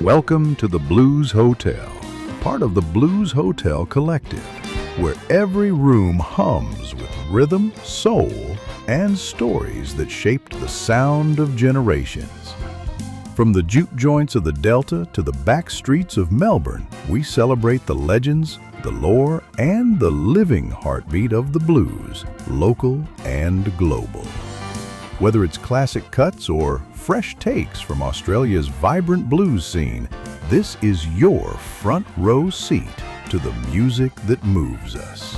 Welcome to the Blues Hotel, part of the Blues Hotel Collective, where every room hums with rhythm, soul, and stories that shaped the sound of generations. From the juke joints of the Delta to the back streets of Melbourne, we celebrate the legends, the lore, and the living heartbeat of the blues, local and global. Whether it's classic cuts or fresh takes from Australia's vibrant blues scene, this is your front row seat to the music that moves us.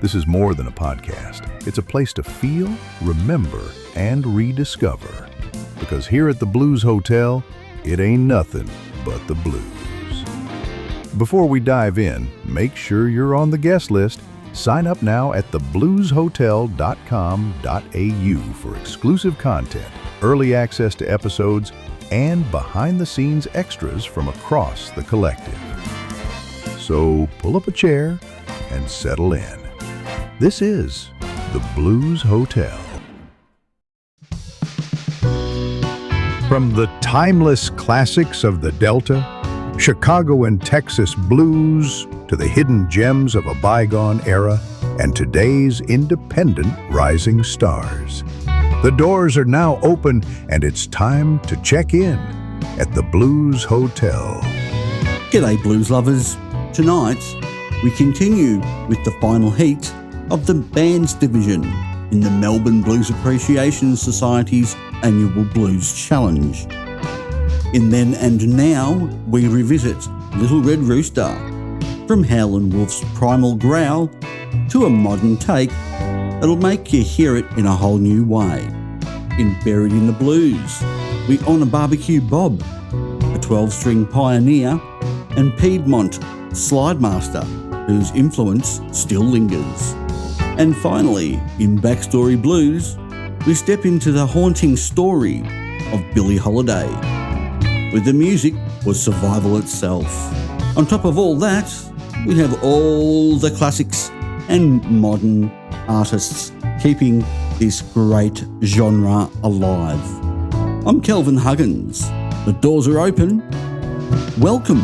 This is more than a podcast. It's a place to feel, remember, and rediscover. Because here at the Blues Hotel, it ain't nothing but the blues. Before we dive in, make sure you're on the guest list. Sign up now at theblueshotel.com.au for exclusive content, early access to episodes, and behind-the-scenes extras from across the collective. So pull up a chair and settle in. This is the Blues Hotel. From the timeless classics of the Delta, Chicago and Texas blues, to the hidden gems of a bygone era and today's independent rising stars. The doors are now open and it's time to check in at the Blues Hotel. G'day blues lovers. Tonight we continue with the final heat of the bands division in the Melbourne Blues Appreciation Society's annual Blues Challenge. In Then and Now we revisit Little Red Rooster, from Howlin Wolf's primal growl to a modern take that'll make you hear it in a whole new way. In Buried in the Blues, we honour Barbecue Bob, a 12-string pioneer and Piedmont slide master whose influence still lingers. And finally, in Backstory Blues, we step into the haunting story of Billie Holiday, where the music was survival itself. On top of all that, we have all the classics and modern artists keeping this great genre alive. I'm Kelvin Huggins. The doors are open. Welcome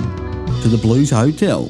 to the Blues Hotel.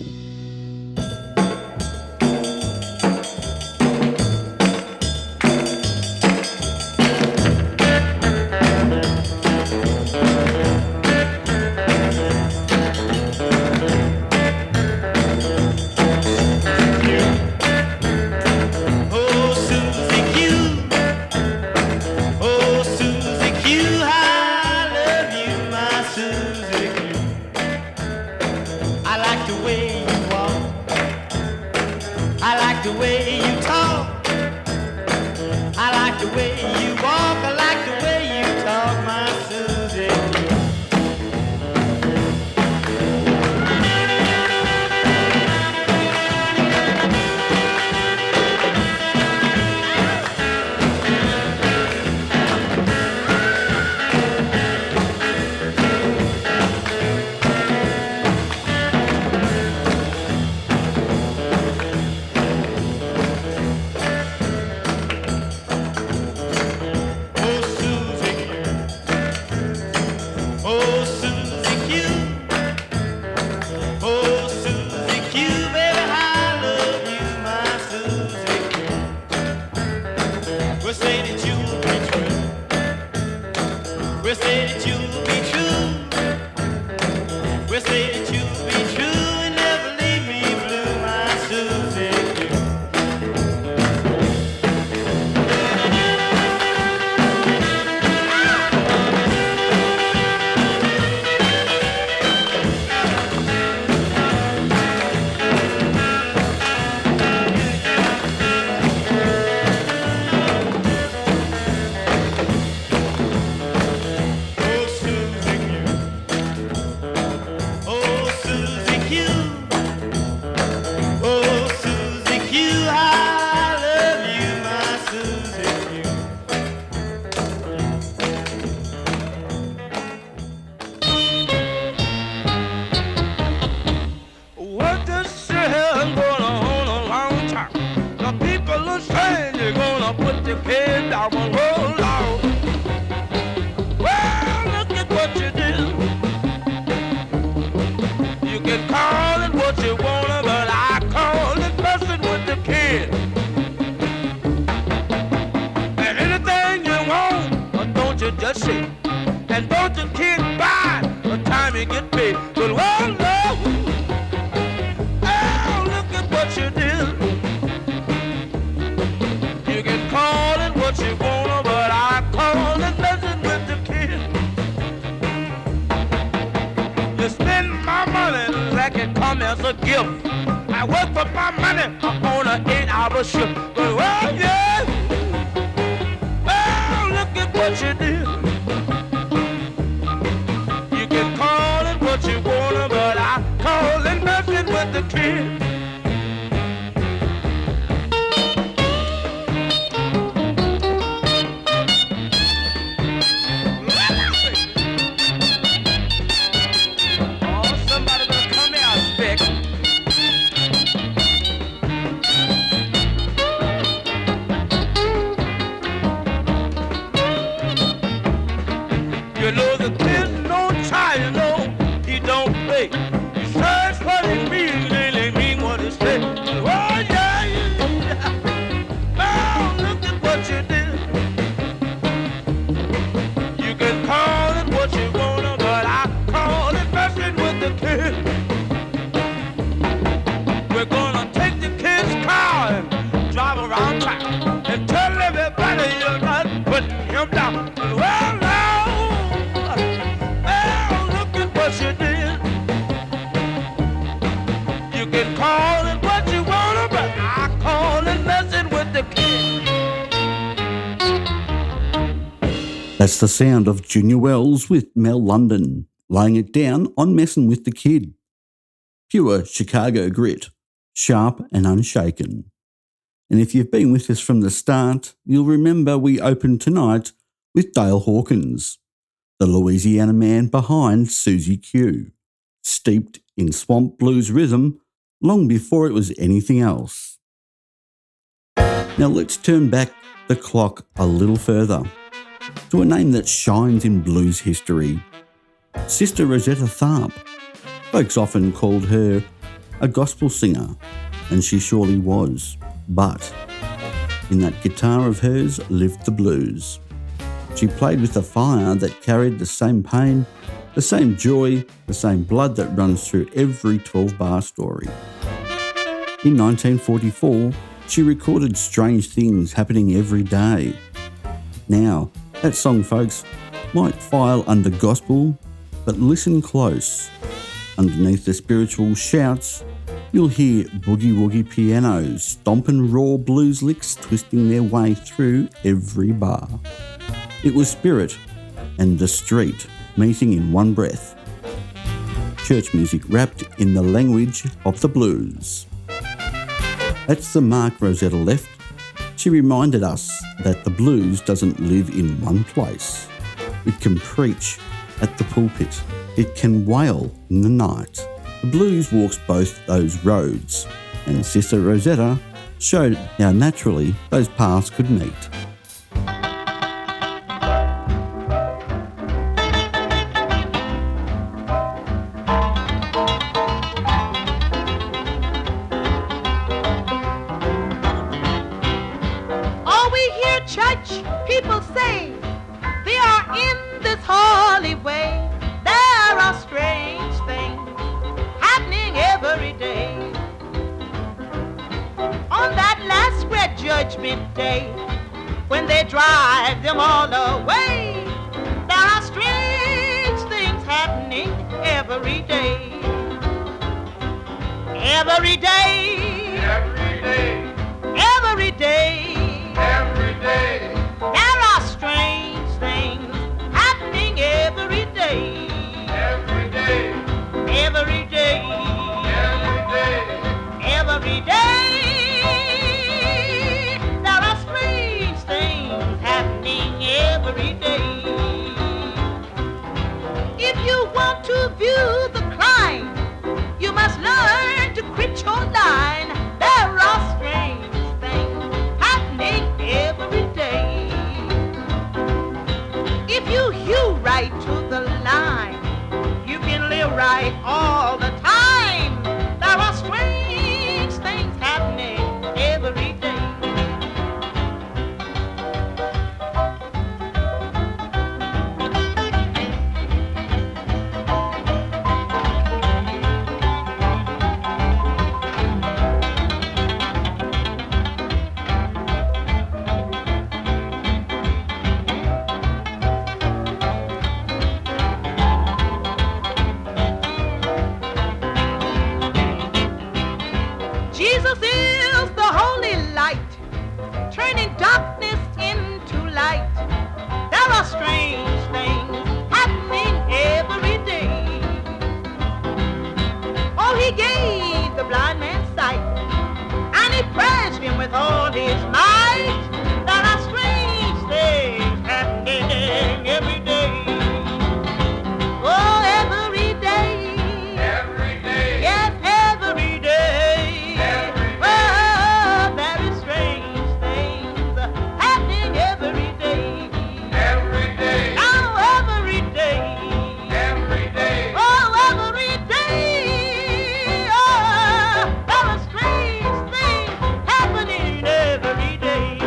And don't the kid buy the time you get paid. But well, no, oh, look at what you did. You can call it what you want, but I call it messing with the kid. You spend my money like it come as a gift. I work for my money on an 8-hour shift. But well, yeah, oh, look at what you did. You can call it what you want, but I call it messing with the kid. You know the kid no child, you know he don't play. He search what he really mean what he say. Oh yeah, yeah. Oh, look at what you did. You can call it what you wanna, but I call it messing with the kid. We're gonna take the kid's car and drive around town and tell everybody you're not putting him down. Well, you did. You can call it what you want, but I call it messing with the kid. That's the sound of Junior Wells with Mel London, laying it down on Messing with the Kid. Pure Chicago grit, sharp and unshaken. And if you've been with us from the start, you'll remember we opened tonight with Dale Hawkins, the Louisiana man behind Susie Q, steeped in swamp blues rhythm long before it was anything else. Now let's turn back the clock a little further to a name that shines in blues history, Sister Rosetta Tharpe. Folks often called her a gospel singer, and she surely was, but in that guitar of hers lived the blues. She played with a fire that carried the same pain, the same joy, the same blood that runs through every 12-bar story. In 1944, she recorded Strange Things Happening Every Day. Now, that song, folks, might file under gospel, but listen close. Underneath the spiritual shouts, you'll hear boogie-woogie pianos stomping raw blues licks twisting their way through every bar. It was spirit and the street meeting in one breath. Church music wrapped in the language of the blues. That's the mark Rosetta left. She reminded us that the blues doesn't live in one place. It can preach at the pulpit. It can wail in the night. The blues walks both those roads, and Sister Rosetta showed how naturally those paths could meet. ask him with all his might, there are strange things happening every day. Oh, every day. Every day. Yes, every day. Every day. Oh, very strange things happening every day. Every day. Oh, every day. Every day. Oh, every day. Oh, there are strange things happening every day.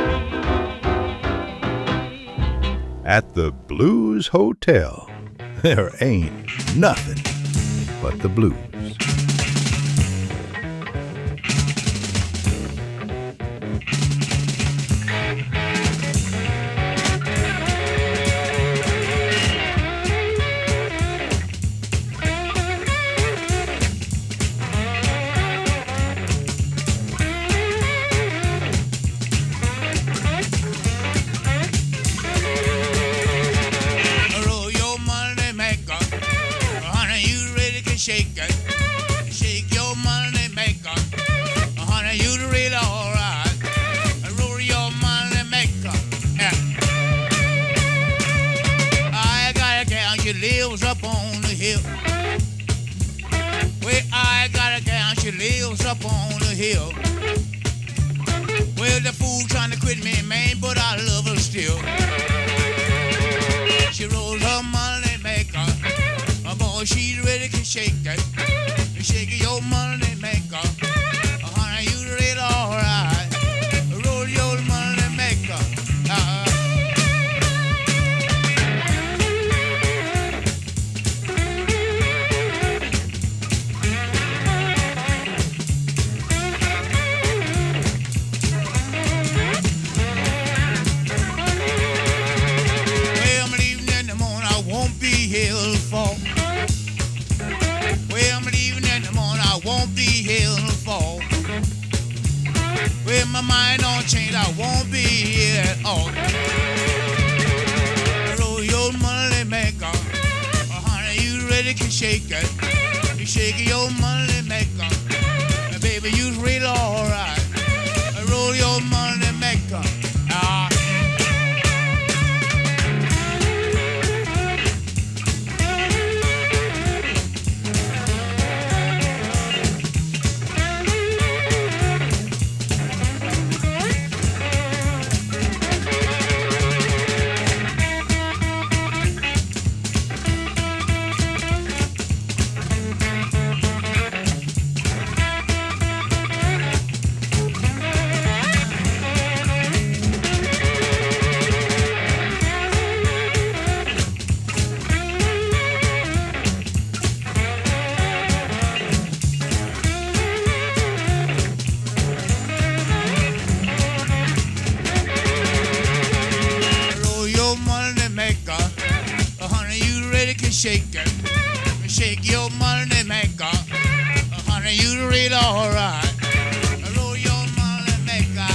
At the Blues Hotel, there ain't nothing but the blues. Roll your money maker, honey, you really can shake it. Shake your money maker, honey, you really alright. Roll your money maker, yeah. I got a gal, she lives up on the hill. Well, I got a gal, she lives up on the hill. Well, the fool trying to quit me, man, but I love her still. She rolls her money maker. Oh boy, she's ready to shake it. Shake your money maker. Oh, honey, you really alright. Roll your money maker. Well, I'm leaving in the morning, I won't be here till fall. Well, I'm leaving in the morning, I won't be here till fall. Well, my mind don't change, I won't be here at all. Roll your money maker. Oh, honey, you ready to shake it. You shake your money maker. Baby, you really alright. Roll your money maker. Roll your money maker. Oh, honey, you ready to shake it. Shake your money maker. Oh, honey, you really alright. Roll your money maker.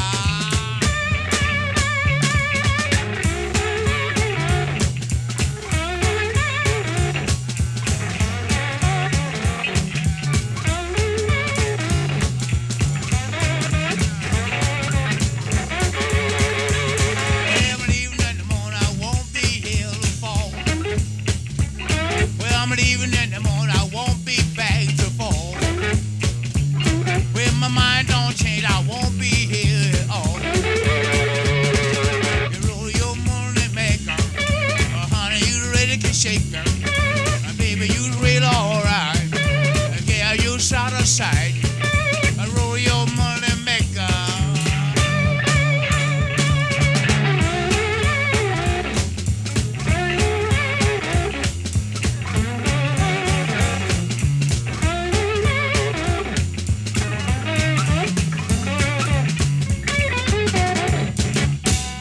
Well, I'm leaving in the morning, I won't be here till fall. Well, I'm leaving in the morning, I won't be back till fall. Well, my mind don't change, I won't be here at all. You roll your money maker. Oh, honey, you ready to shake her. Baby, you really alright. Yeah, you shot aside. Roll your money maker.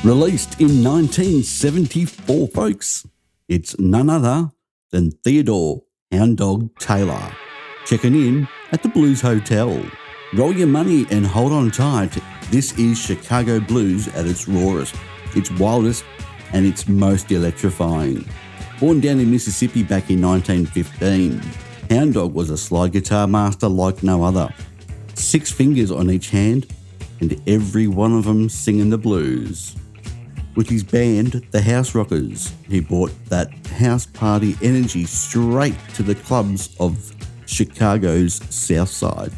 Released in 1974, folks. It's none other than Theodore Hound Dog Taylor, checking in at the Blues Hotel. Roll your money and hold on tight. This is Chicago blues at its rawest, its wildest, and its most electrifying. Born down in Mississippi back in 1915, Hound Dog was a slide guitar master like no other. 6 fingers on each hand and every one of them singing the blues. With his band, the House Rockers, he brought that house party energy straight to the clubs of Chicago's South Side.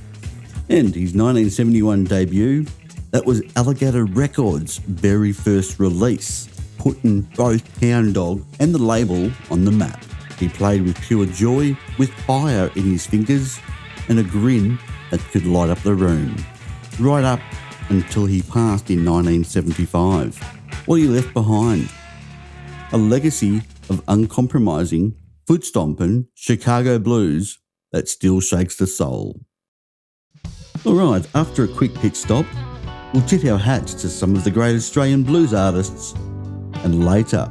And his 1971 debut, that was Alligator Records' very first release, putting both Hound Dog and the label on the map. He played with pure joy, with fire in his fingers and a grin that could light up the room, right up until he passed in 1975. What he left behind? A legacy of uncompromising, foot-stomping Chicago blues that still shakes the soul. Alright, after a quick pit stop, we'll tip our hats to some of the great Australian blues artists, and later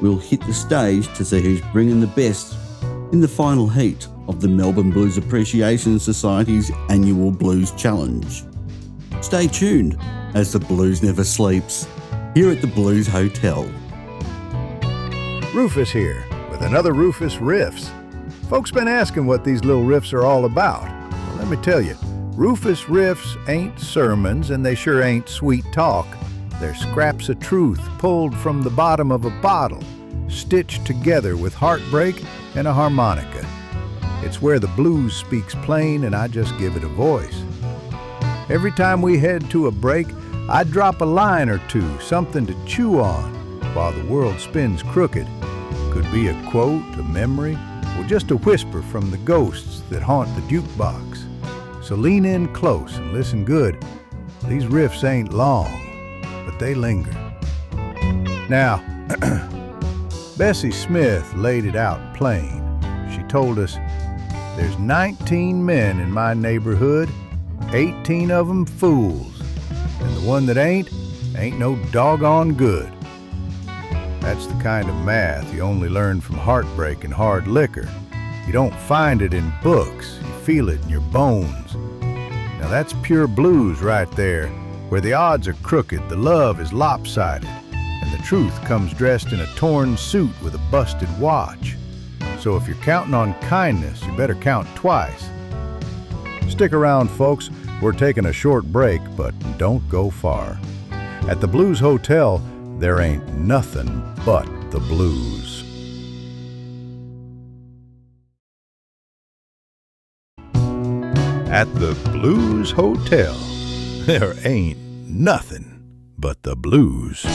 we'll hit the stage to see who's bringing the best in the final heat of the Melbourne Blues Appreciation Society's annual Blues Challenge. Stay tuned as the blues never sleeps here at the Blues Hotel. Rufus here with another Rufus Riffs. Folks been asking what these little riffs are all about. Well, let me tell you, Rufus Riffs ain't sermons and they sure ain't sweet talk. They're scraps of truth pulled from the bottom of a bottle, stitched together with heartbreak and a harmonica. It's where the blues speaks plain and I just give it a voice. Every time we head to a break, I drop a line or two, something to chew on while the world spins crooked. Could be a quote, a memory, or just a whisper from the ghosts that haunt the jukebox. So lean in close and listen good. These riffs ain't long, but they linger. Now, Bessie Smith laid it out plain. She told us, there's 19 men in my neighborhood, 18 of them fools, and the one that ain't no doggone good. That's the kind of math you only learn from heartbreak and hard liquor. You don't find it in books, you feel it in your bones. Now that's pure blues right there, where the odds are crooked, the love is lopsided, and the truth comes dressed in a torn suit with a busted watch. So if you're counting on kindness, you better count twice. Stick around, folks. We're taking a short break, but don't go far. At the Blues Hotel, there ain't nothing but the blues. At the Blues Hotel, there ain't nothing but the blues.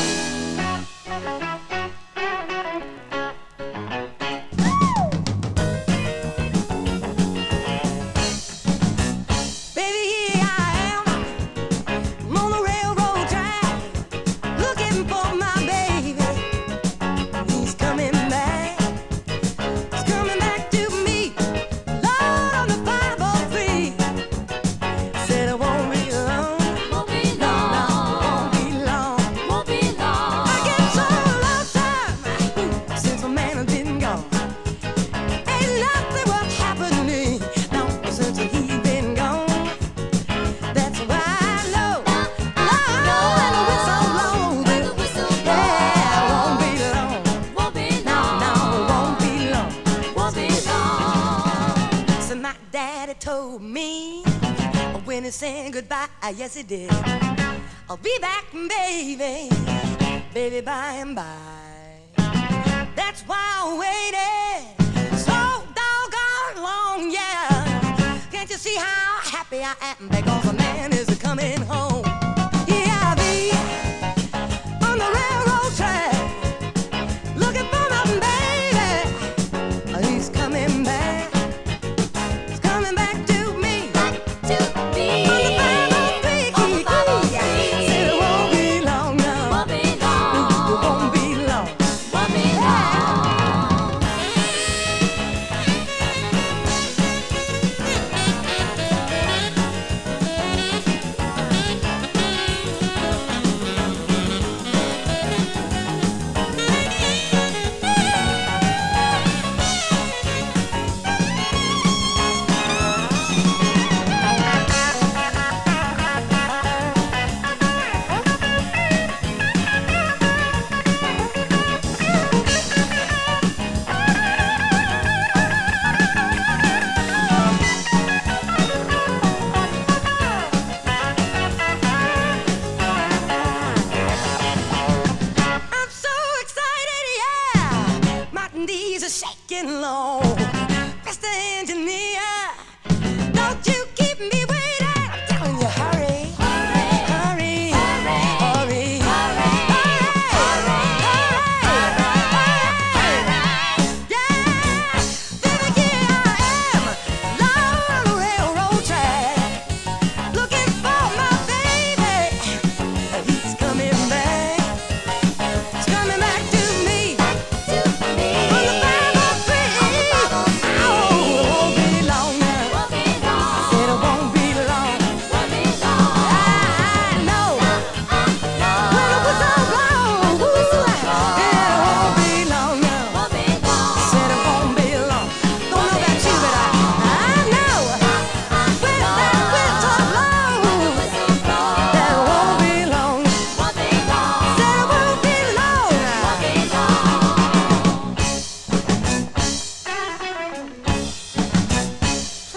Yes, it did. I'll be back, baby, baby, by and by. That's why I waited so doggone long, yeah. Can't you see how happy I am because a man is coming home? Yeah, I'll be on the railroad track looking for my baby. He's coming back. He's coming back to me. Back to me.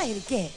play it again.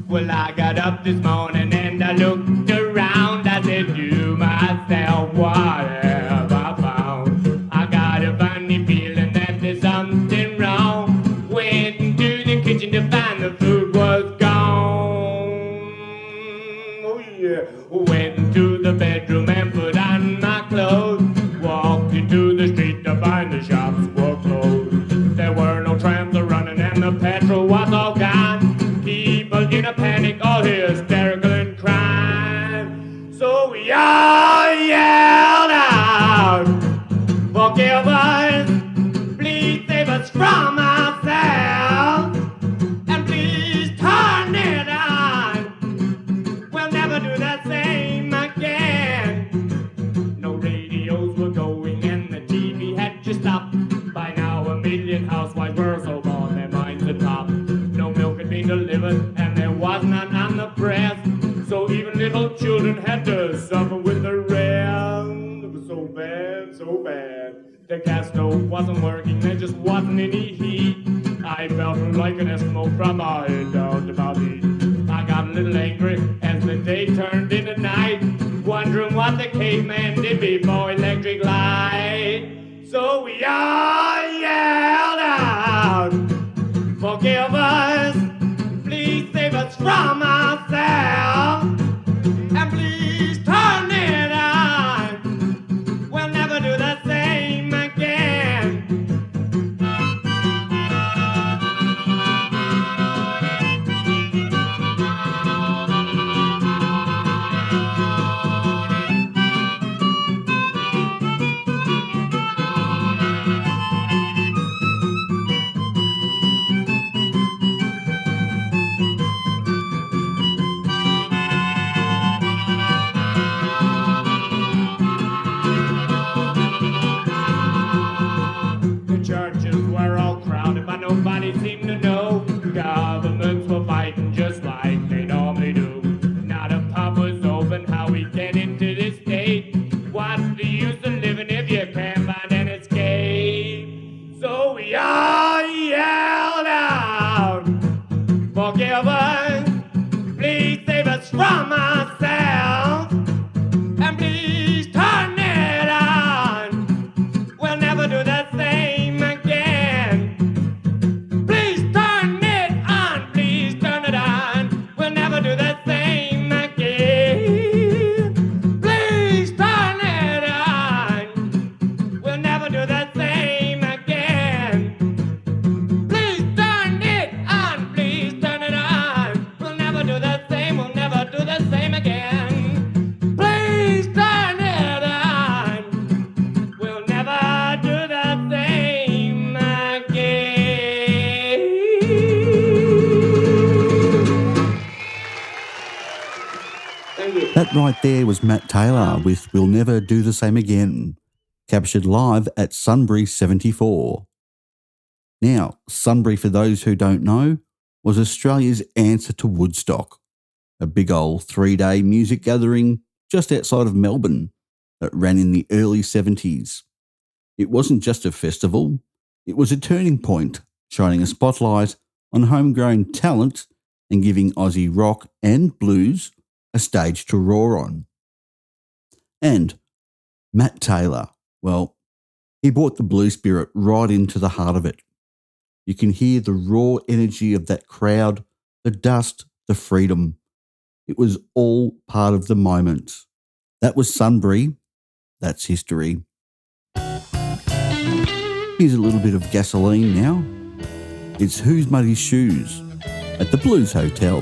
Well, I got up this morning and I looked around. I said to myself, what have I found? I got a funny feeling that there's something wrong. Went into the kitchen to find the food was gone. Oh yeah. Went into the bedroom and put on my clothes. Walked into the street to find the shops were closed. There were no trams running and the petrol was all gone. People in a panic, all hysterical and crying. So we all yelled out, forgive us, please save us from ourselves, and please turn it on. We'll never do the same again. No radios were going and the TV had just stopped. By now a million housewives were so bored their minds had popped. No milk had been delivered and there was none on the press. So even little children had to suffer with the rest. It was so bad, so bad. The gas stove wasn't working, there just wasn't any heat. I felt like an Eskimo from my head down to my feet. I got a little angry as the day turned into night, wondering what the caveman did before electric light. So we all yelled out, forgive us, please save us from ourselves, and please turn it on. We'll never do the same again. Churches were all crowded, but nobody seemed to know. Governments were fighting just like they normally do. Not a pub was open, how we get into this state? What's the use of living if you can't find an escape? So we all yelled out, forgive us, please save us from ourselves, and please turn it on. We'll never do the same. That right there was Matt Taylor with We'll Never Do the Same Again, captured live at Sunbury 74. Now, Sunbury, for those who don't know, was Australia's answer to Woodstock, a big old 3-day music gathering just outside of Melbourne that ran in the early 70s. It wasn't just a festival, it was a turning point, shining a spotlight on homegrown talent and giving Aussie rock and blues a stage to roar on. And Matt Taylor, well, he brought the blues spirit right into the heart of it. You can hear the raw energy of that crowd, the dust, the freedom. It was all part of the moment. That was Sunbury. That's history. Here's a little bit of gasoline now. It's Who's Muddy Shoes at the Blues Hotel.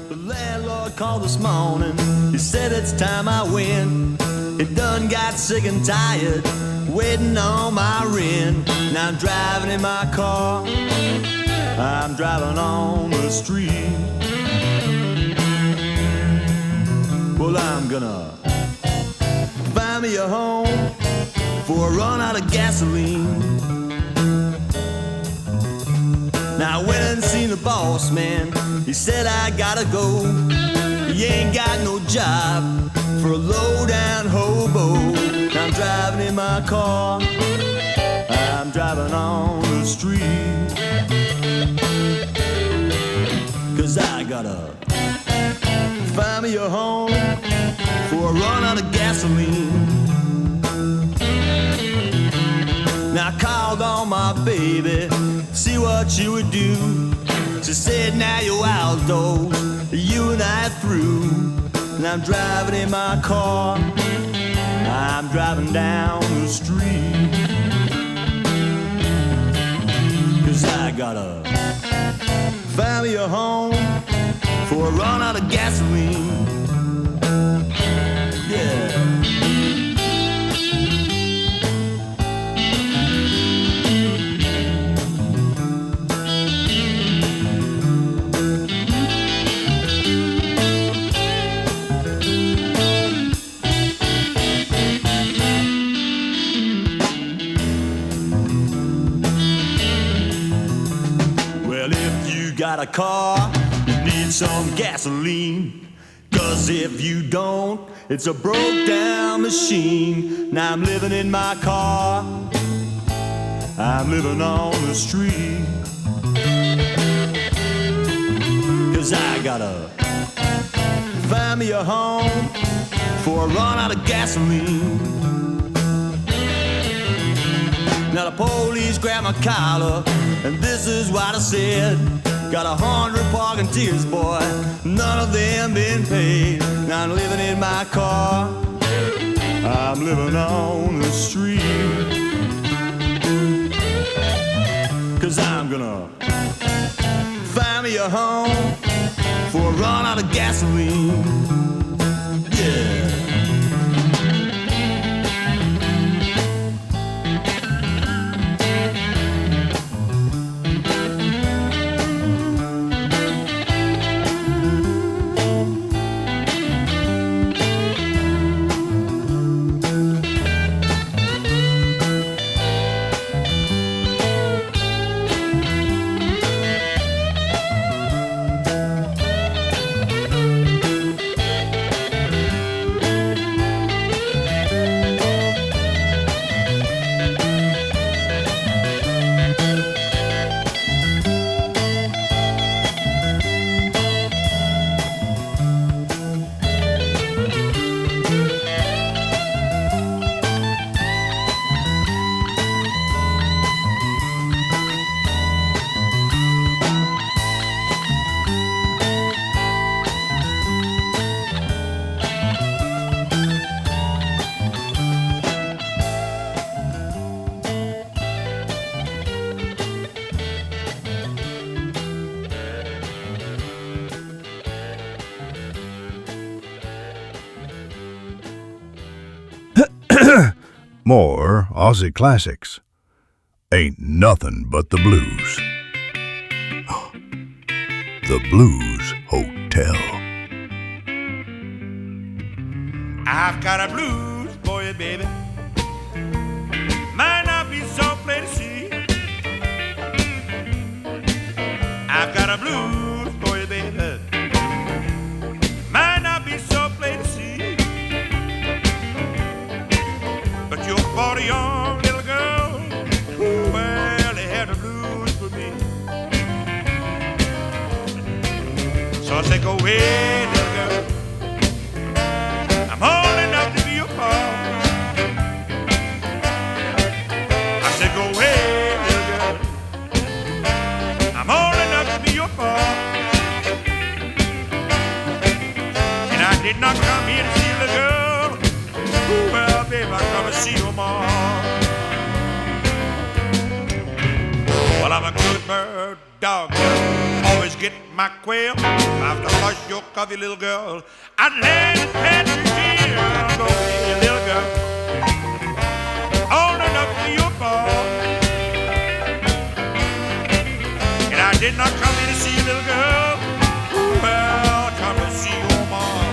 The landlord called this morning. He said it's time I win. He done got sick and tired, waiting on my rent. Now I'm driving in my car. I'm driving on the street. Well, I'm gonna find me a home before I run out of gasoline. Now I went and seen the boss man. He said I gotta go. He ain't got no job for a low-down hobo. Now I'm driving in my car. I'm driving on the street. 'Cause I gotta find me a home before I run out of gasoline. Now I called on my baby, see what she would do. She said, now you're outdoors, you and I through. And I'm driving in my car, I'm driving down the street. 'Cause I gotta find me a home before I run out of gasoline. Yeah. Got a car, you need some gasoline. 'Cause if you don't, it's a broke down machine. Now I'm living in my car, I'm living on the street. 'Cause I gotta find me a home before I run out of gasoline. Now the police grabbed my collar, and this is what I said. Got 100 parking tickets, boy, none of them been paid. Now I'm living in my car, I'm living on the street. 'Cause I'm gonna find me a home before I run out of gasoline. Yeah. More Aussie classics. Ain't nothing but the blues. The Blues Hotel. I've got a blues for you, baby. Might not be so plain to see. I've got a blues for you, baby. Might not be so plain to see. But you're 40 young little girl. Well, they had the blues for me. So I say, go away, little girl. I'm old enough to be your pa. I said, go away, little girl. I'm old enough to be your pa. And I did not come here to see the girl. Well, babe, I come to see your mom. Well, I'm a good bird dog, always get my quail. I have to hush your coffee, little girl. I'd land and pat your tail. Go away, little girl. Old enough for your ball. And I did not come here to see you, little girl. Well, I come to see your mom.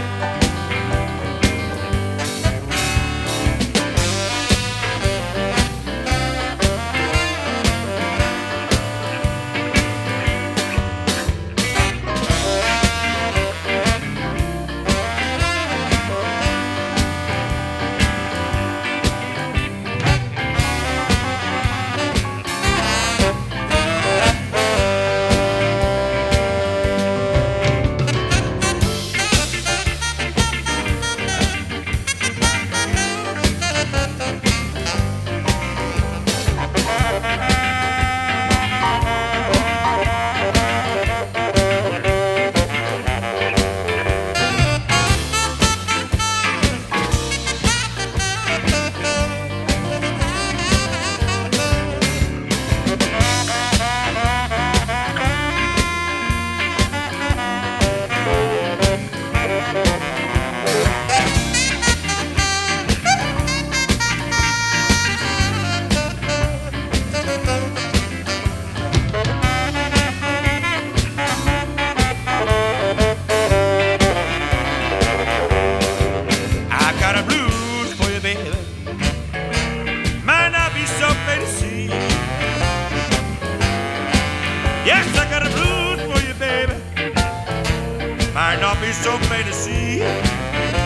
so plain to see that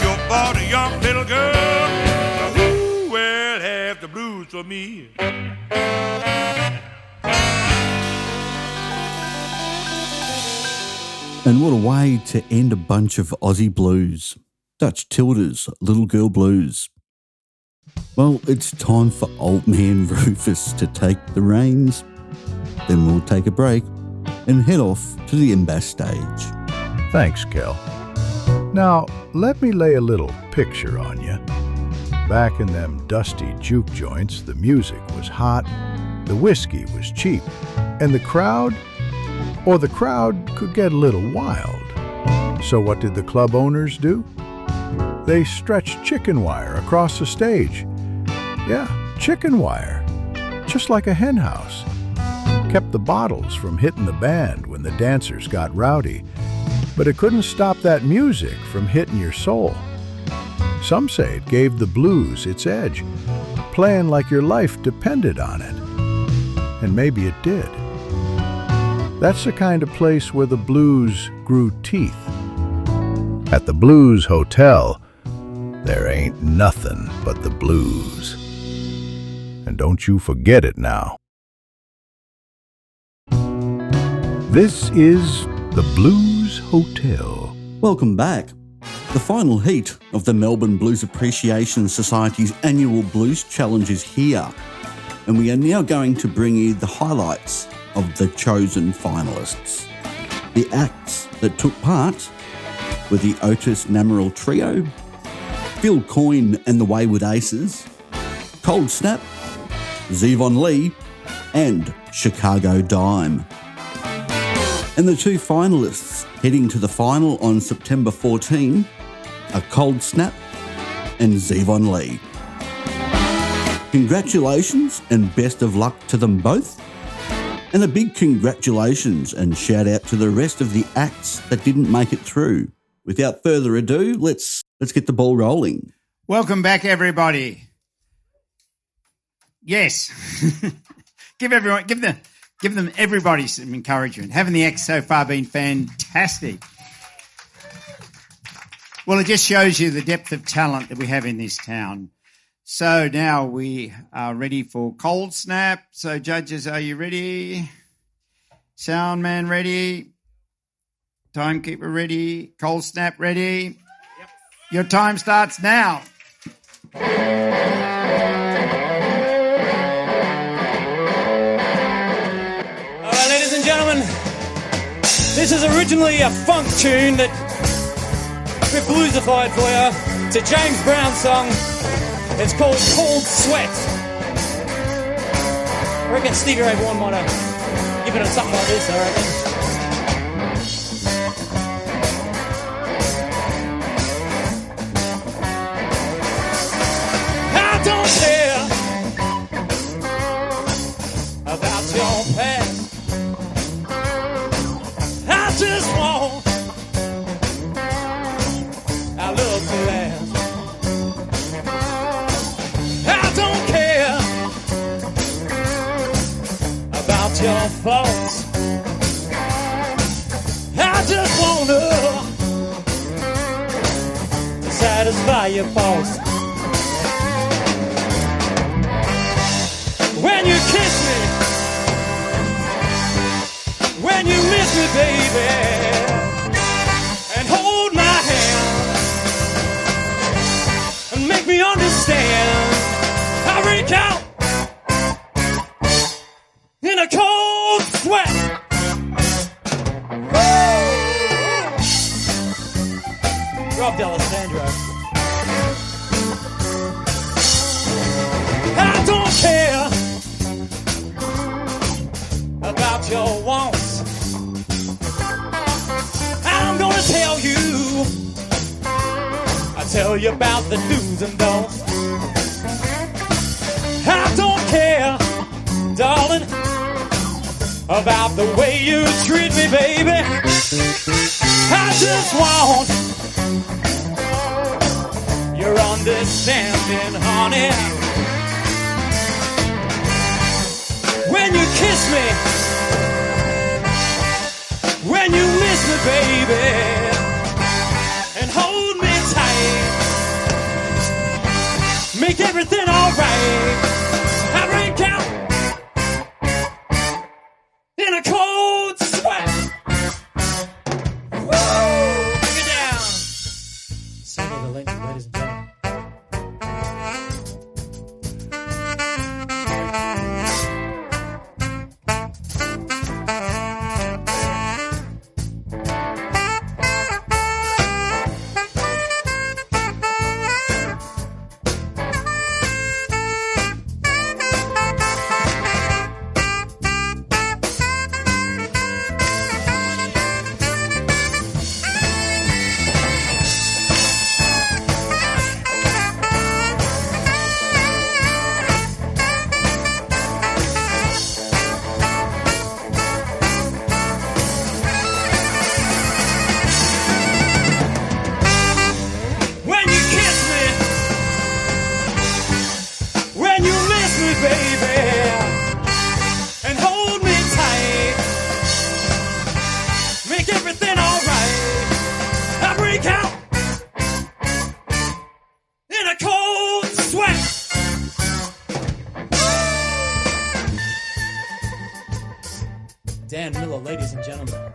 you're born a young little girl who will have the blues for me. And what a way to end a bunch of Aussie blues. Dutch Tilda's Little Girl Blues. Well, it's time for old man Rufus to take the reins. Then we'll take a break and head off to the Embass stage. Thanks, Kel. Now, let me lay a little picture on you. Back in them dusty juke joints, the music was hot, the whiskey was cheap, and the crowd could get a little wild. So what did the club owners do? They stretched chicken wire across the stage. Yeah, chicken wire, just like a hen house. Kept the bottles from hitting the band when the dancers got rowdy, but it couldn't stop that music from hitting your soul. Some say it gave the blues its edge, playing like your life depended on it. And maybe it did. That's the kind of place where the blues grew teeth. At the Blues Hotel, there ain't nothing but the blues. And don't you forget it now. This is the Blues Hotel. Welcome back. The final heat of the Melbourne Blues Appreciation Society's annual Blues Challenge is here. And we are now going to bring you the highlights of the chosen finalists. The acts that took part were the Otis Nameril Trio, Phil Coyne and the Wayward Aces, Cold Snap, Zevon Lee, and Chicago Dime. And the two finalists heading to the final on September 14 are Cold Snap and Zevon Lee. Congratulations and best of luck to them both. And a big congratulations and shout out to the rest of the acts that didn't make it through. Without further ado, let's get the ball rolling. Welcome back, everybody. Yes. give them everybody some encouragement. Haven't the acts so far been fantastic? Well, it just shows you the depth of talent that we have in this town. So now we are ready for Cold Snap. So judges, are you ready? Sound man ready? Timekeeper ready? Cold Snap ready? Yep. Your time starts now. All right, ladies and gentlemen, this is originally a funk tune that we bluesified for you. It's a James Brown song. It's called Cold Sweat. I reckon Stevie Ray Vaughan might have given it something like this, I reckon. I don't care about your past. I just want our love to last. Your faults. I just wanna satisfy your pulse. When you kiss me, when you miss me, baby, and hold my hand and make me understand, I reach out in a cold sweat. Rob D'Alessandro. I don't care about your wants. I'm gonna tell you. I tell you about the do's and don'ts. I don't care, darling, about the way you treat me, baby. I just want your understanding, honey. When you kiss me, when you miss baby, and hold me tight. Make everything alright. I break out in a cold sweat. Woo! Bring it down. Sing the ladies and gentlemen. Dan Miller, ladies and gentlemen.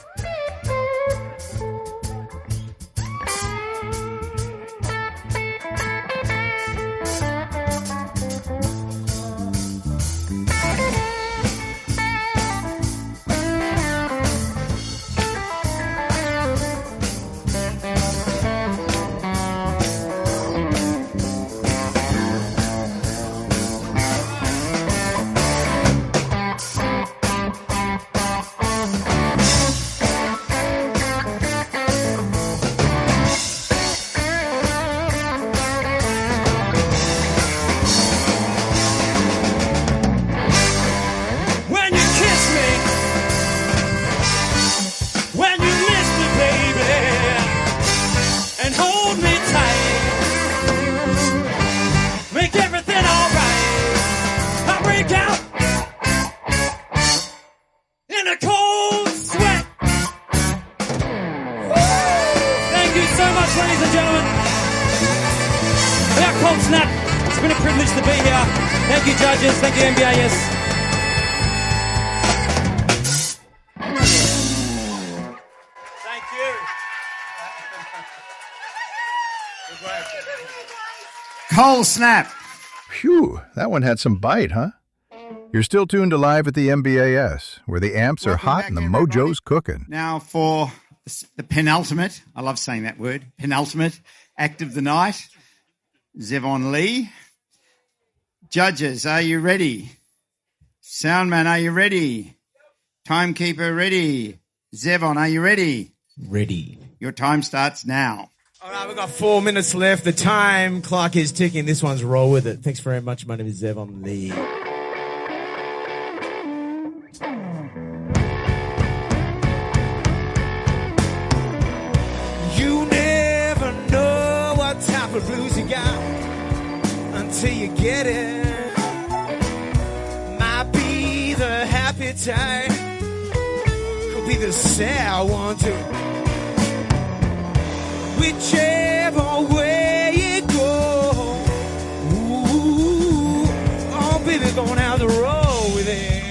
Thank you, MBIS. Thank you. Cold snap. Phew, that one had some bite, huh? You're still tuned to Live at the MBAS, where the amps are hot and the mojo's cooking. Now for the penultimate, I love saying that word, penultimate act of the night, Zevon Lee. Judges, are you ready? Soundman, are you ready? Timekeeper, ready? Zevon, are you ready? Ready. Your time starts now. All right, we've got 4 minutes left. The time clock is ticking. This one's roll with it. Thanks very much. My name is Zevon Lee. You never know what type of blues you got until you get it. Might be the happy time, could be the sad one too. Whichever way you go, ooh, oh baby, gonna have to roll with it.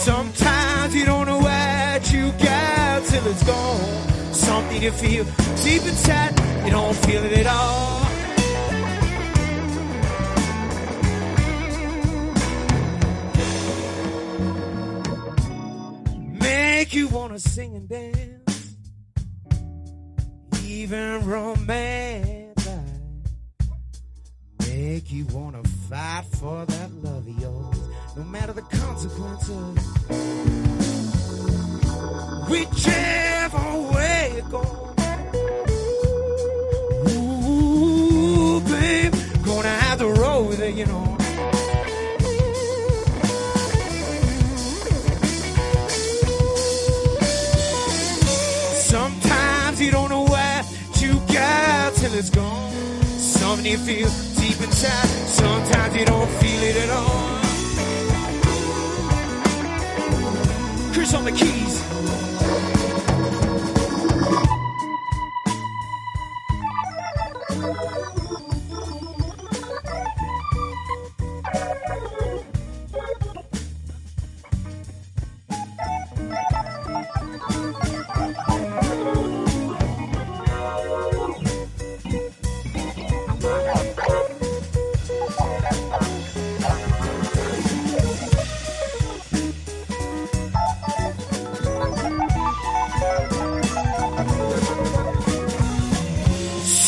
Sometimes you don't know what you got till it's gone. Something you feel deep inside, you don't feel it at all. Make you wanna sing and dance, even romanticize. Make you wanna fight for that love of yours, no matter the consequences. Whichever way you go, ooh, babe, gonna have to roll with it, you know. Sometimes you don't know what you got till it's gone. something you feel deep inside. Sometimes you don't feel it at all. Chris on the keys.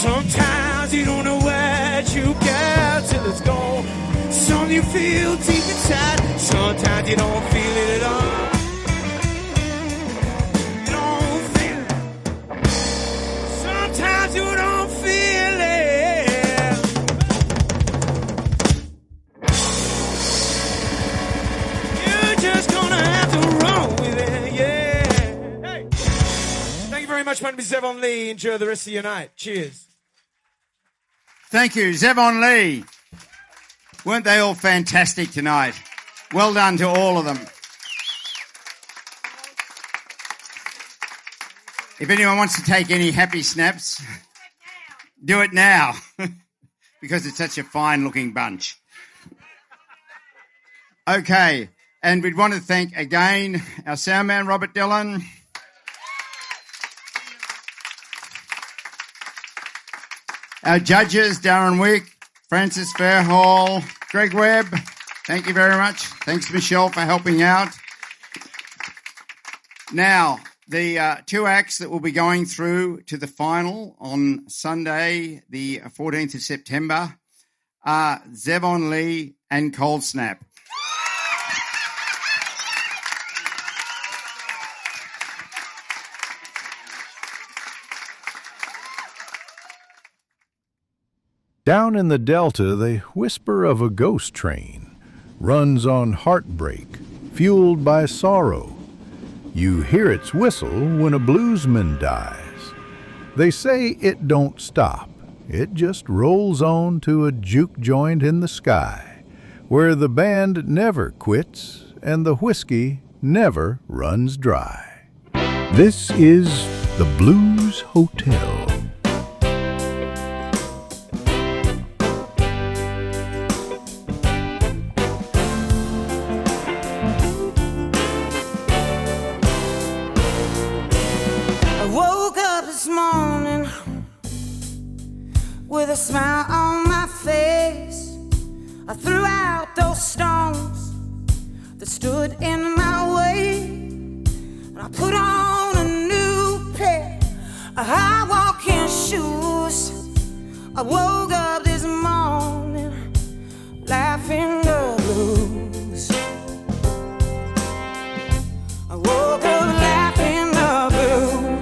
Sometimes you don't know what you got till it's gone. Something you feel deep inside. Sometimes you don't feel it at all. You don't feel it. Sometimes you don't feel it. You're just gonna have to roll with it, yeah. Hey. Thank you very much. My name is Zevon Lee. Enjoy the rest of your night. Cheers. Thank you, Zevon Lee. Weren't they all fantastic tonight? Well done to all of them. If anyone wants to take any happy snaps, do it now, because it's such a fine-looking bunch. Okay, and we'd want to thank again our sound man, Robert Dillon. Our judges, Darren Wick, Francis Fairhall, Greg Webb, thank you very much. Thanks, Michelle, for helping out. Now, the two acts that will be going through to the final on Sunday, the 14th of September, are Zevon Lee and Cold Snap. Down in the Delta, they whisper of a ghost train, runs on heartbreak, fueled by sorrow. You hear its whistle when a bluesman dies. They say it don't stop, it just rolls on to a juke joint in the sky, where the band never quits and the whiskey never runs dry. This is the Blues Hotel. With a smile on my face, I threw out those stones that stood in my way, and I put on a new pair of high-walking shoes. I woke up this morning laughing the blues. I woke up laughing the blues.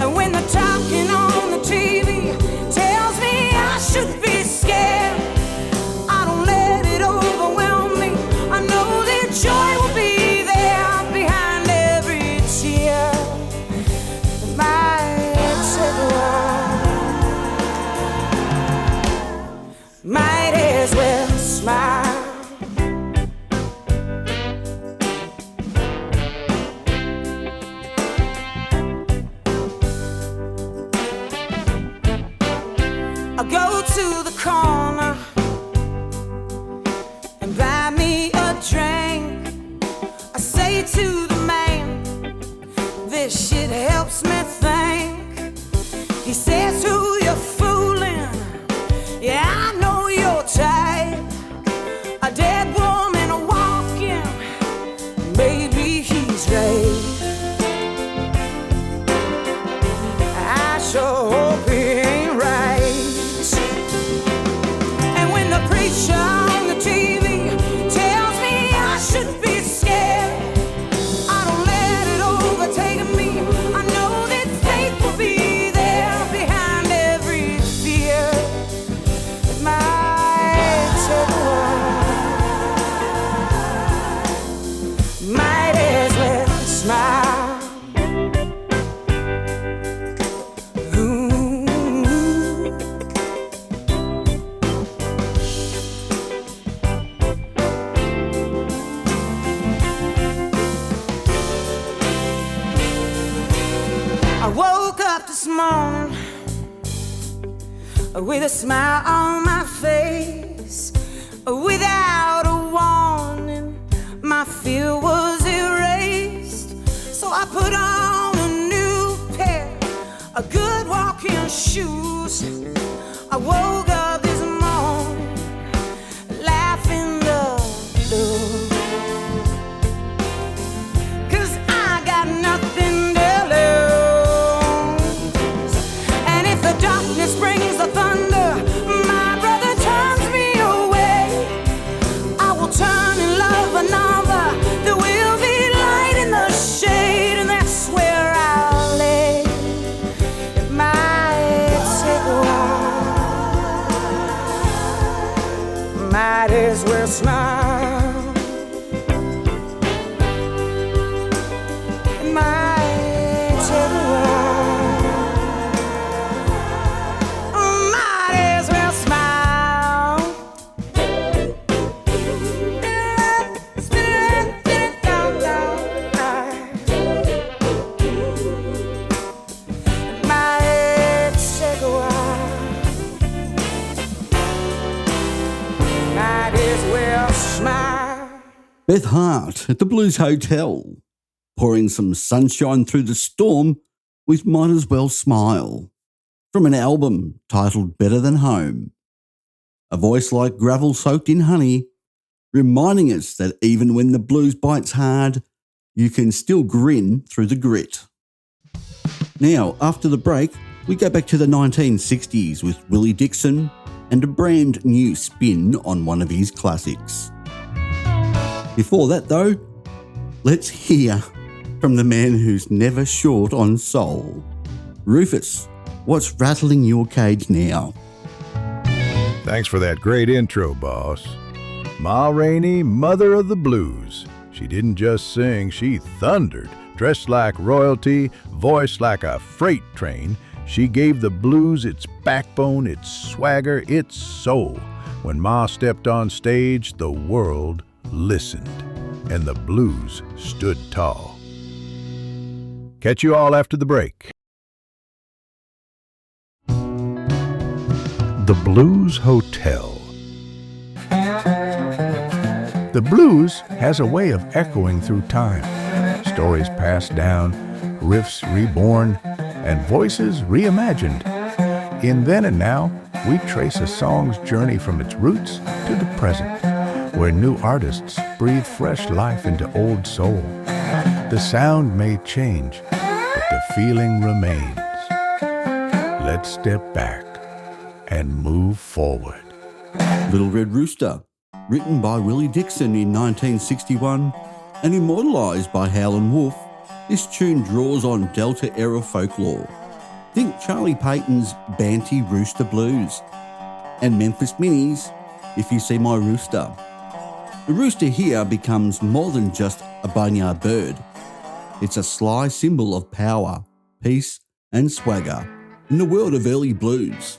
And when the talking on the TV tells me I should be scared, I don't let it overwhelm me. I know that joy will be there behind every tear. Might as well smile. I go to the corner and buy me a drink. I say to the man, this shit helps me think. He says, who you fooling? Yeah, I know your type. A dead woman walking, maybe he's right. I sure hope he ain't right. And when the preacher on the TV tells me I should be scared, I don't let it overtake me. I know that faith will be there behind every fear. It might take a while. Might as well smile. Ooh. I woke up this morning with a smile on my face. Without a warning, my fear was erased. So I put on a new pair of good walking shoes. I woke up this morning laughing the blues. 'Cause I got nothing to lose. And if the darkness brings the thunder, my brother turns me away, I will turn and love another. There will be light in the shade, and that's where I'll lay. It might take a while, might as well smile. It might take a while, might as well smile. Might take a while, might as well smile. Beth Hart at the Blues Hotel, pouring some sunshine through the storm with Might As Well Smile, from an album titled Better Than Home. A voice like gravel soaked in honey, reminding us that even when the blues bites hard, you can still grin through the grit. Now, after the break, we go back to the 1960s with Willie Dixon and a brand new spin on one of his classics. Before that though, let's hear from the man who's never short on soul. Rufus, what's rattling your cage now? Thanks for that great intro, boss. Ma Rainey, mother of the blues. She didn't just sing, she thundered. Dressed like royalty, voiced like a freight train, she gave the blues its backbone, its swagger, its soul. When Ma stepped on stage, the world listened, and the blues stood tall. Catch you all after the break. The Blues Hotel. The blues has a way of echoing through time. Stories passed down, riffs reborn, and voices reimagined. In Then and Now, we trace a song's journey from its roots to the present, where new artists breathe fresh life into old soul. The sound may change, but the feeling remains. Let's step back and move forward. Little Red Rooster, written by Willie Dixon in 1961 and immortalised by Howlin Wolf, this tune draws on Delta-era folklore. Think Charlie Payton's Banty Rooster Blues and Memphis Minnie's If You See My Rooster. The rooster here becomes more than just a barnyard bird. It's a sly symbol of power, peace and swagger in the world of early blues.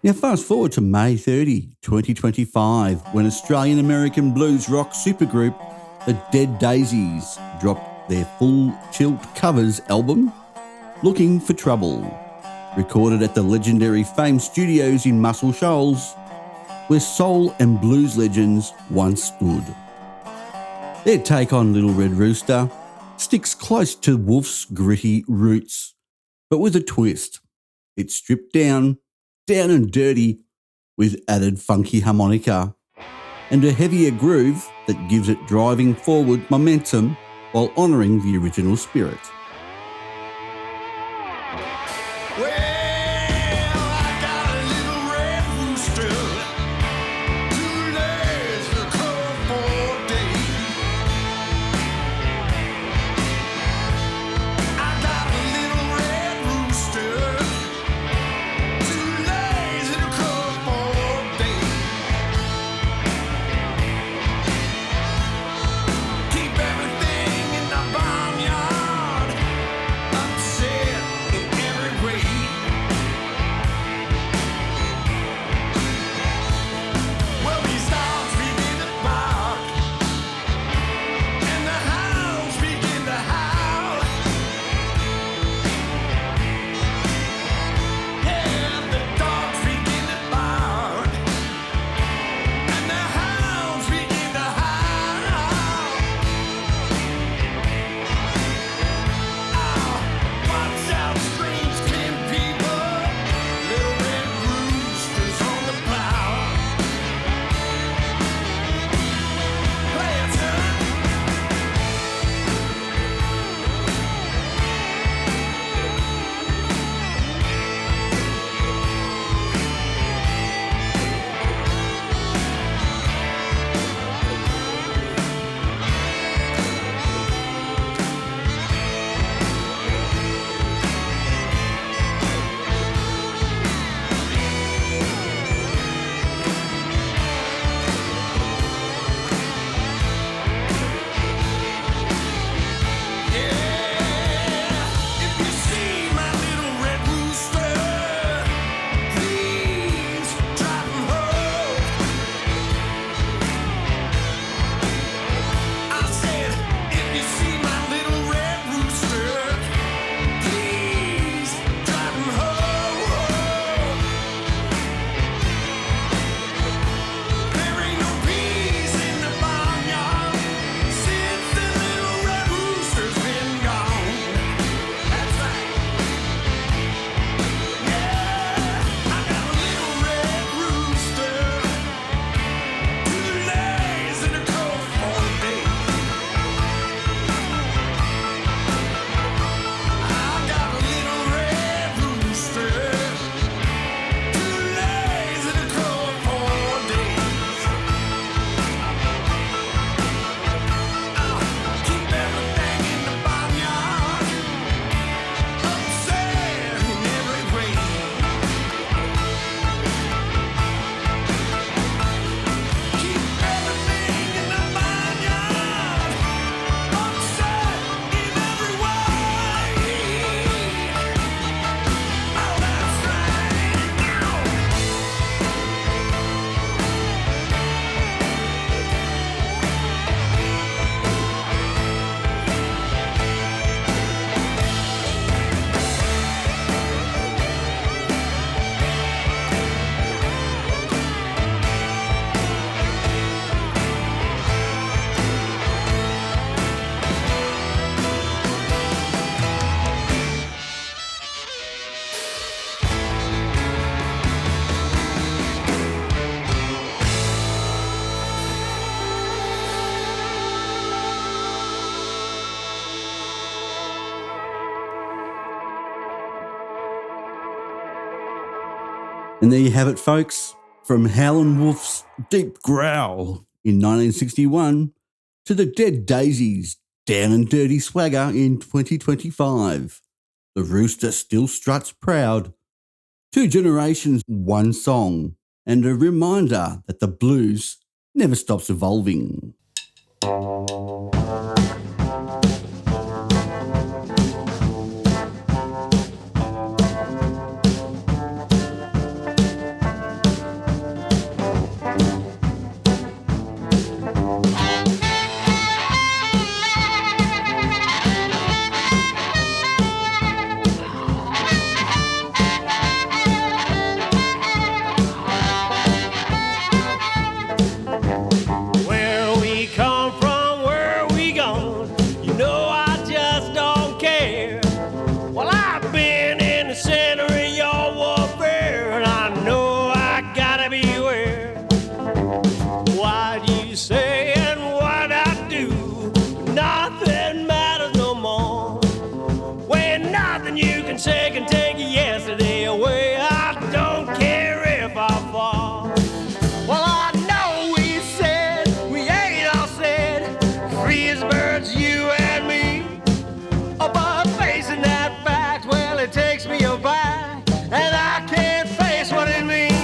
Now fast forward to May 30, 2025, when Australian-American blues rock supergroup the Dead Daisies dropped their full tilt covers album, Looking for Trouble, recorded at the legendary Fame Studios in Muscle Shoals, where soul and blues legends once stood. Their take on Little Red Rooster sticks close to Wolf's gritty roots, but with a twist. It's stripped down and dirty, with added funky harmonica and a heavier groove that gives it driving forward momentum while honouring the original spirit. And there you have it, folks. From Howlin Wolf's deep growl in 1961 to the Dead Daisies' down and dirty swagger in 2025. The Rooster still struts proud. 2 generations, 1 song, and a reminder that the blues never stops evolving. say can take yesterday away. I don't care if I fall. Well, I know we said we ain't all said, free as birds, you and me. But facing that fact, well, it takes me aback, and I can't face what it means.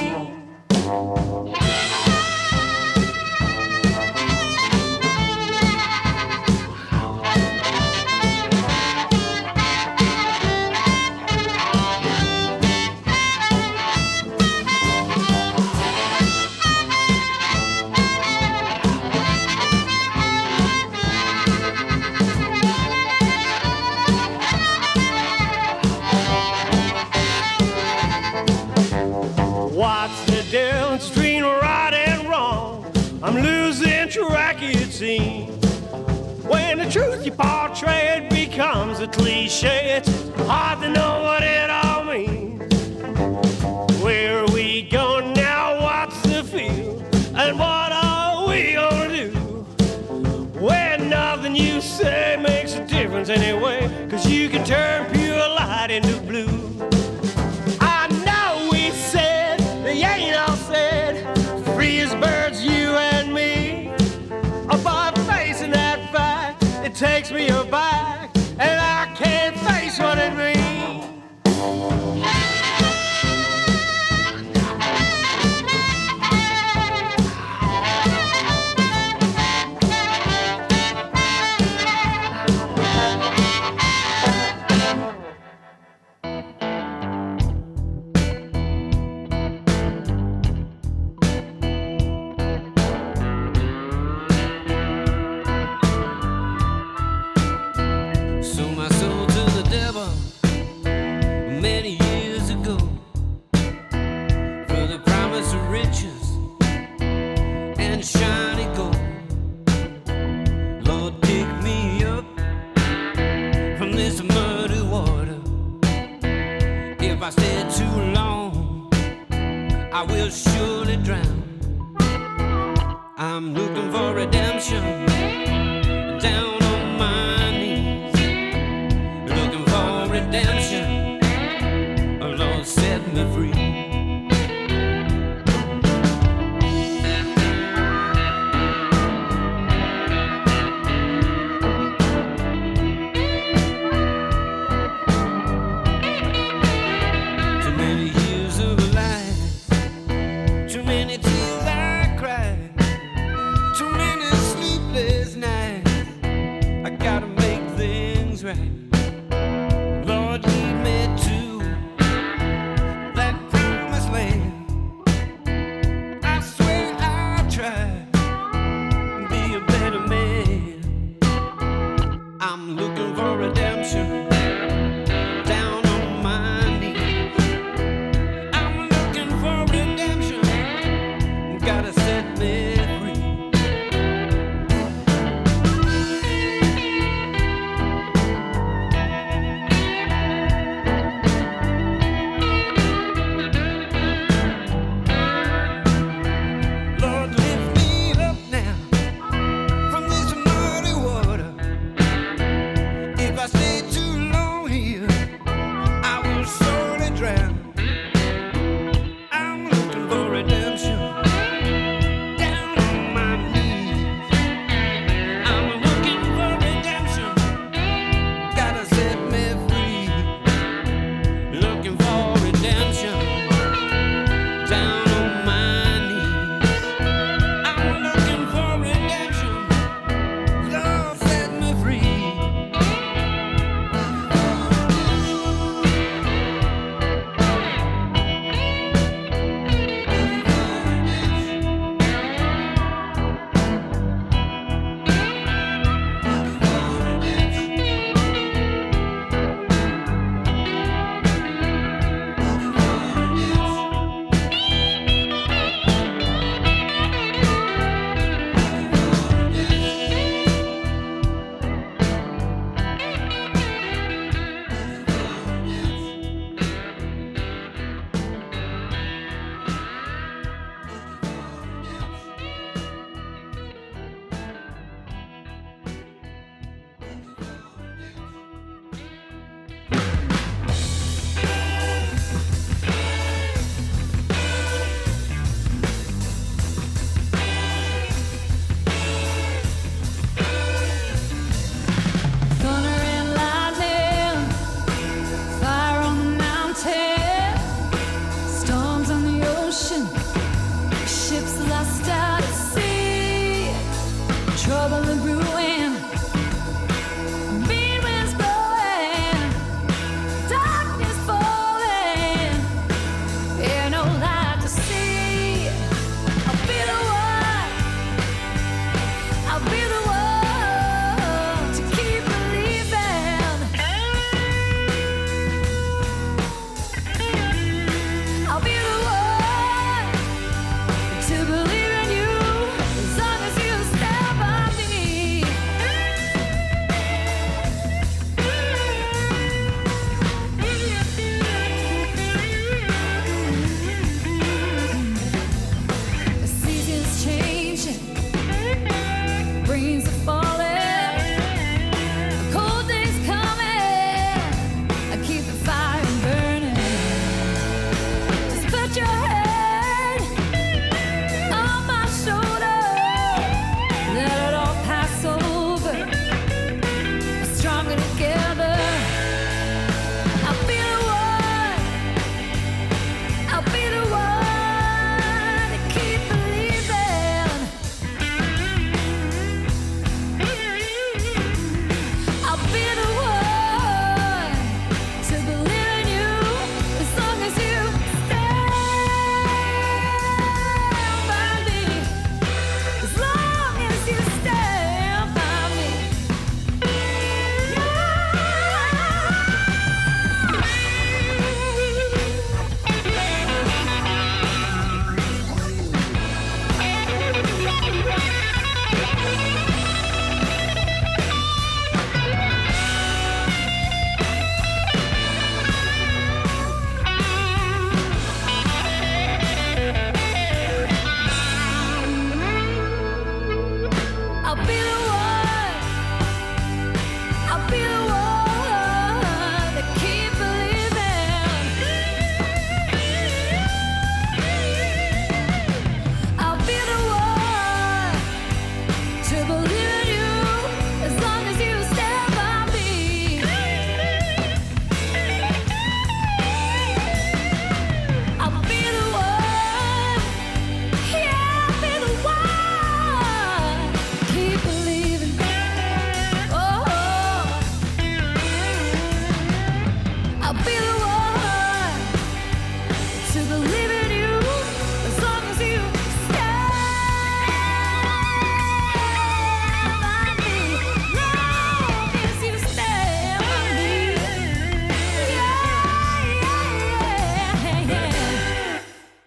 What's the difference between right and wrong? I'm losing track, it seems. When the truth you portray, it becomes a cliche. It's hard to know what it all means. Where are we going now? What's the feel? And what are we gonna do? When nothing you say makes a difference anyway, 'cause you can turn pure light into blue. I know we said, they ain't all said, free as birds, you and me. But facing that fact, it takes me aback, and I can't face what it means. Sold my soul to the devil many years ago for the promise of riches and shiny gold. Lord, pick me up from this muddy water. If I stay too long, I will surely drown. I'm looking for redemption down on my knees, looking for redemption. Lord, set me free. Too many years of life, too many tears I cried, too many sleepless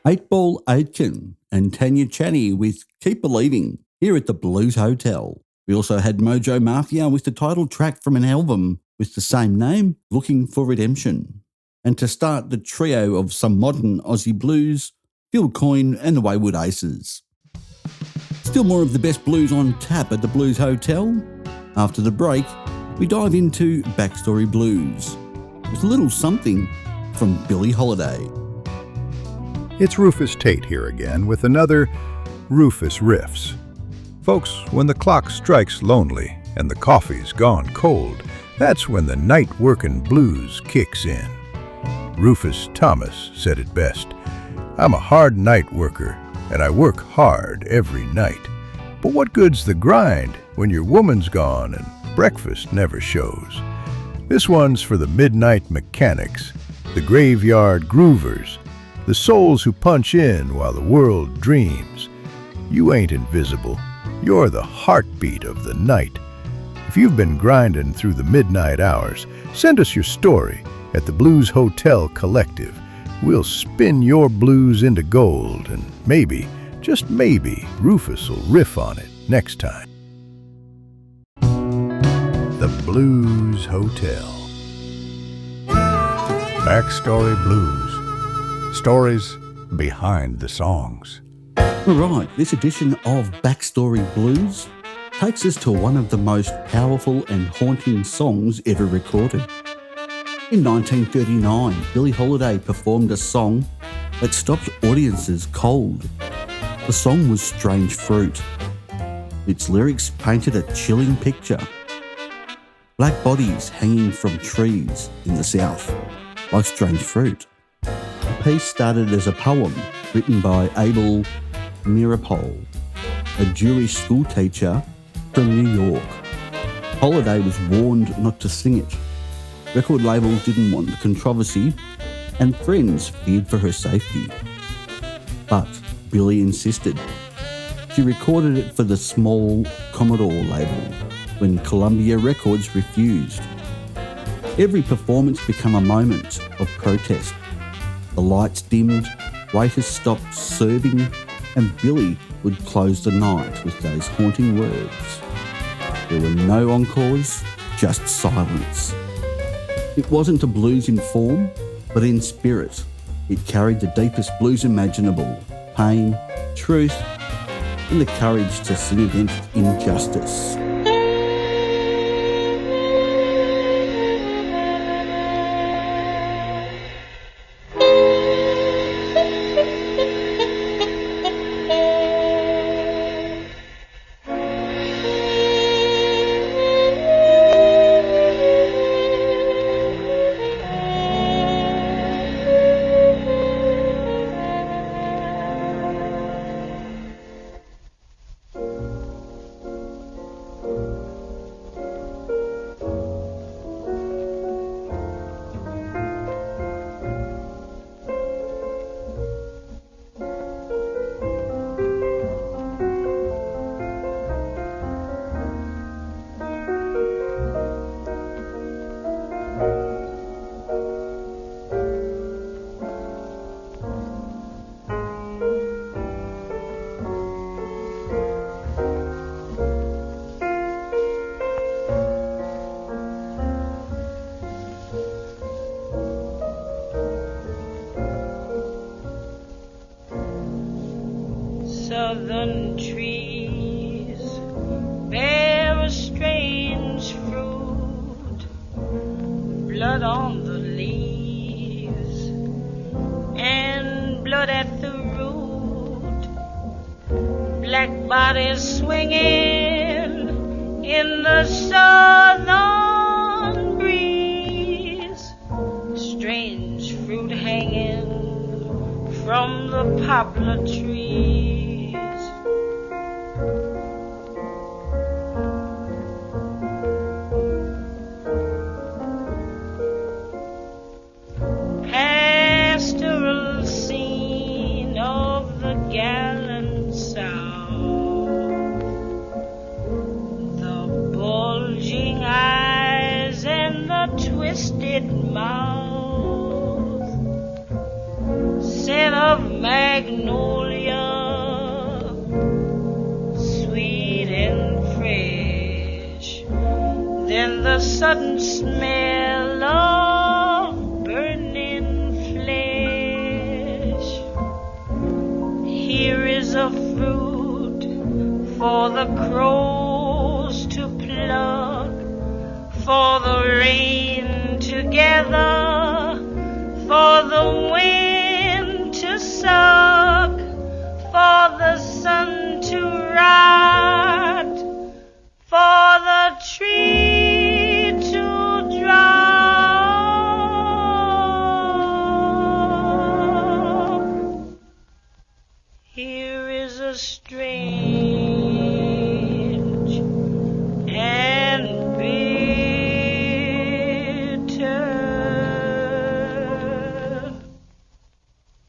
8-Ball Aitken and Tanya Chaney with Keep Believing here at the Blues Hotel. We also had Mojo Mafia with the title track from an album with the same name, Looking for Redemption. And to start the trio of some modern Aussie blues, Phil Coyne and the Wayward Aces. Still more of the best blues on tap at the Blues Hotel. After the break, we dive into Backstory Blues with a little something from Billie Holiday. It's Rufus Tate here again with another Rufus Riffs. Folks, when the clock strikes lonely and the coffee's gone cold, that's when the night working blues kicks in. Rufus Thomas said it best. I'm a hard night worker, and I work hard every night. But what good's the grind when your woman's gone and breakfast never shows? This one's for the midnight mechanics, the graveyard groovers, the souls who punch in while the world dreams. You ain't invisible. You're the heartbeat of the night. If you've been grinding through the midnight hours, send us your story at the Blues Hotel Collective. We'll spin your blues into gold, and maybe, just maybe, Rufus will riff on it next time. The Blues Hotel. Backstory Blues. Stories behind the songs. All right, this edition of Backstory Blues takes us to one of the most powerful and haunting songs ever recorded. In 1939, Billie Holiday performed a song that stopped audiences cold. The song was Strange Fruit. Its lyrics painted a chilling picture. Black bodies hanging from trees in the south, like strange fruit. The piece started as a poem written by Abel Meeropol, a Jewish schoolteacher from New York. Holiday was warned not to sing it. Record label didn't want the controversy, and friends feared for her safety. But Billie insisted. She recorded it for the small Commodore label when Columbia Records refused. Every performance became a moment of protest. The lights dimmed, waiters stopped serving, and Billie would close the night with those haunting words. There were no encores, just silence. It wasn't a blues in form, but in spirit. It carried the deepest blues imaginable, pain, truth, and the courage to sing against injustice. Southern trees bear a strange fruit, blood on the leaves and blood at the root, black bodies swinging in the southern breeze, strange fruit hanging from the poplar trees. Pastoral scene of the gallant South, the bulging eyes and the twisted mouth, scent of man magnolia, sweet and fresh. Then the sudden smell of burning flesh. Here is a fruit for the crows to pluck, for the rain to gather, for the wind to suck, for the sun to rot, for the tree to drop. Here is a strange and bitter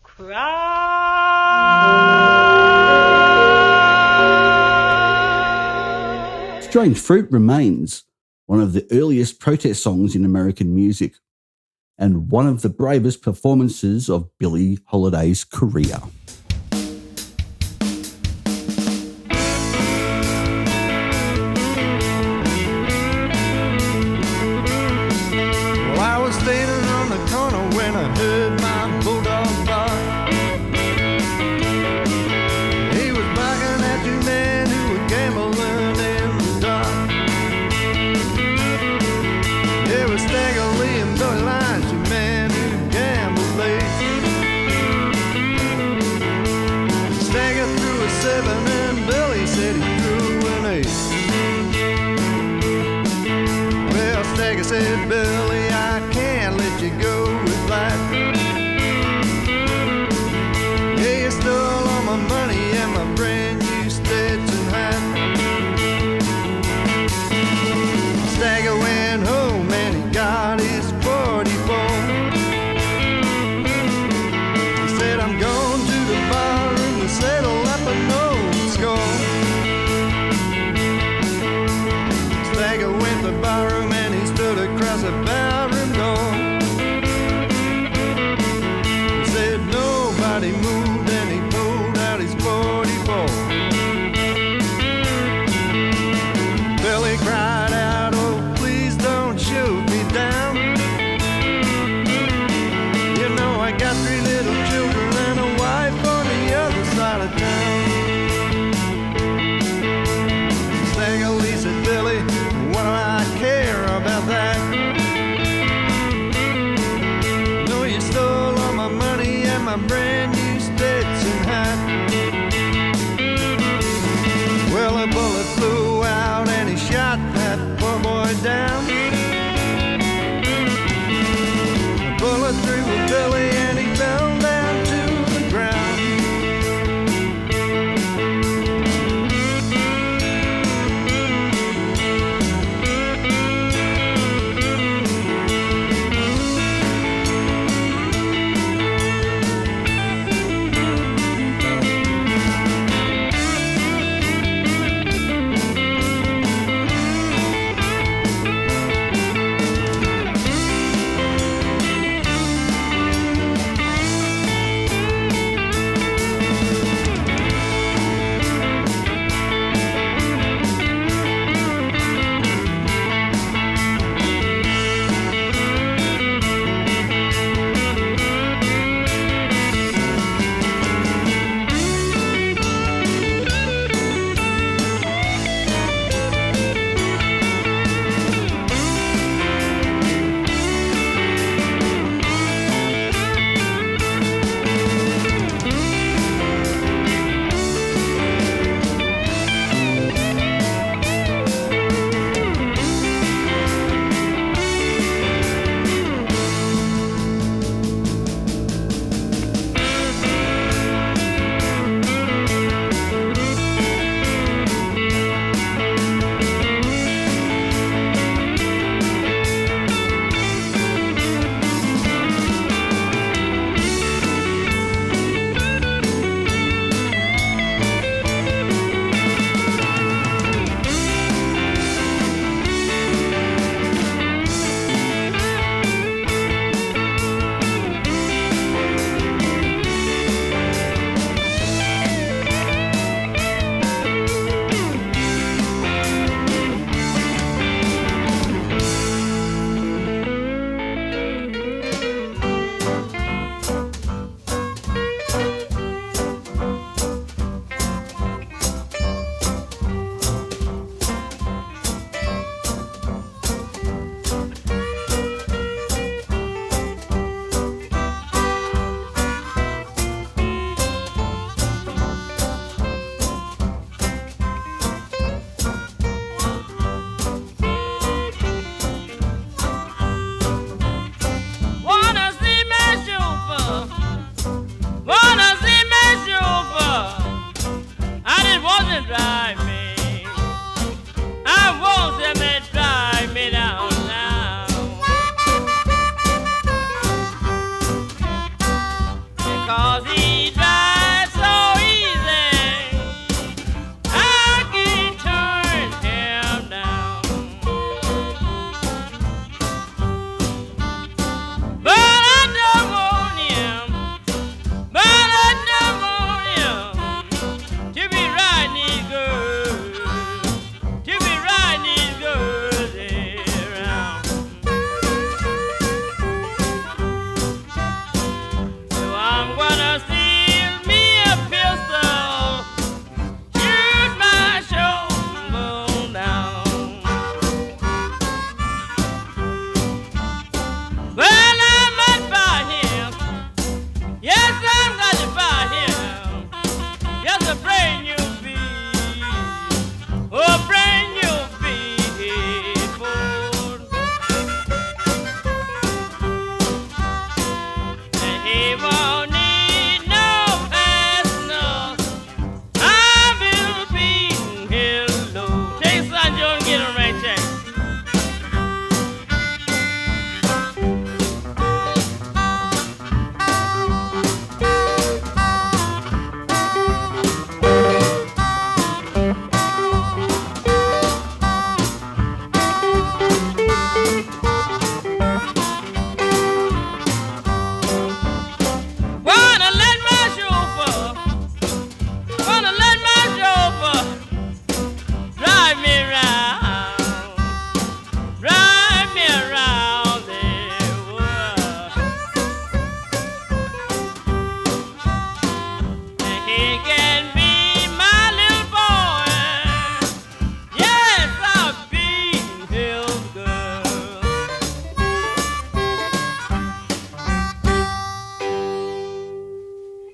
cry. Strange Fruit remains one of the earliest protest songs in American music and one of the bravest performances of Billie Holiday's career. Well, I was standing on the corner when I heard my bulldog bark. He was barking at two men who were gambling in the dark. There was Stagger Lee and Billy Lyons, two men who gambled late. Stagger threw a 7 and Billy said he threw an 8. Well, Stagger said, Billy, I can't let you go with black. Yeah, you stole all my money and my brand new Stetson hat. Stagger went home and he got his 44. He said, I'm going to the bar room to settle up an old score. Stagger went to the bar room and he stood across the barroom door. He said nobody moved and he pulled out his 44. Billy cried out, oh please don't shoot me down. You know I got 3 little children and a wife on the other side of town. Stagger Lee said, Billy, what do I care about that? No, you stole all my money and my brand new Stetson hat. Well, a bullet flew out and he shot that poor boy down. A bullet through Billy and he fell down to the ground.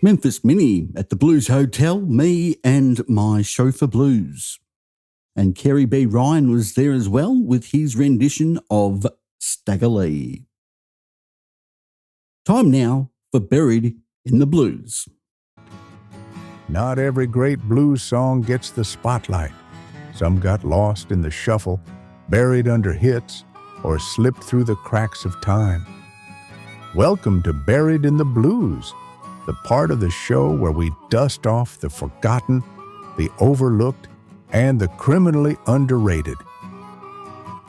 Memphis Minnie at the Blues Hotel, me and my chauffeur blues. And Kerry B. Ryan was there as well with his rendition of Stagger Lee. Time now for Buried in the Blues. Not every great blues song gets the spotlight. Some got lost in the shuffle, buried under hits, or slipped through the cracks of time. Welcome to Buried in the Blues, the part of the show where we dust off the forgotten, the overlooked, and the criminally underrated.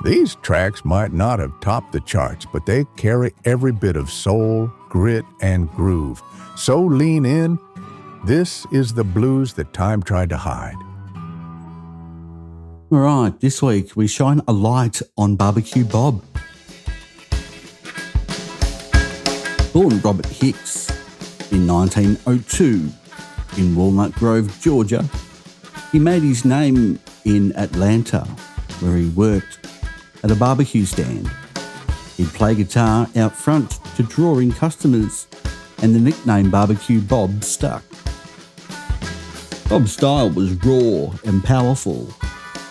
These tracks might not have topped the charts, but they carry every bit of soul, grit, and groove. So lean in. This is the blues that time tried to hide. All right, this week we shine a light on Barbecue Bob. Born Robert Hicks in 1902 in Walnut Grove, Georgia, he made his name in Atlanta, where he worked at a barbecue stand. He'd play guitar out front to draw in customers, and the nickname Barbecue Bob stuck. Bob's style was raw and powerful.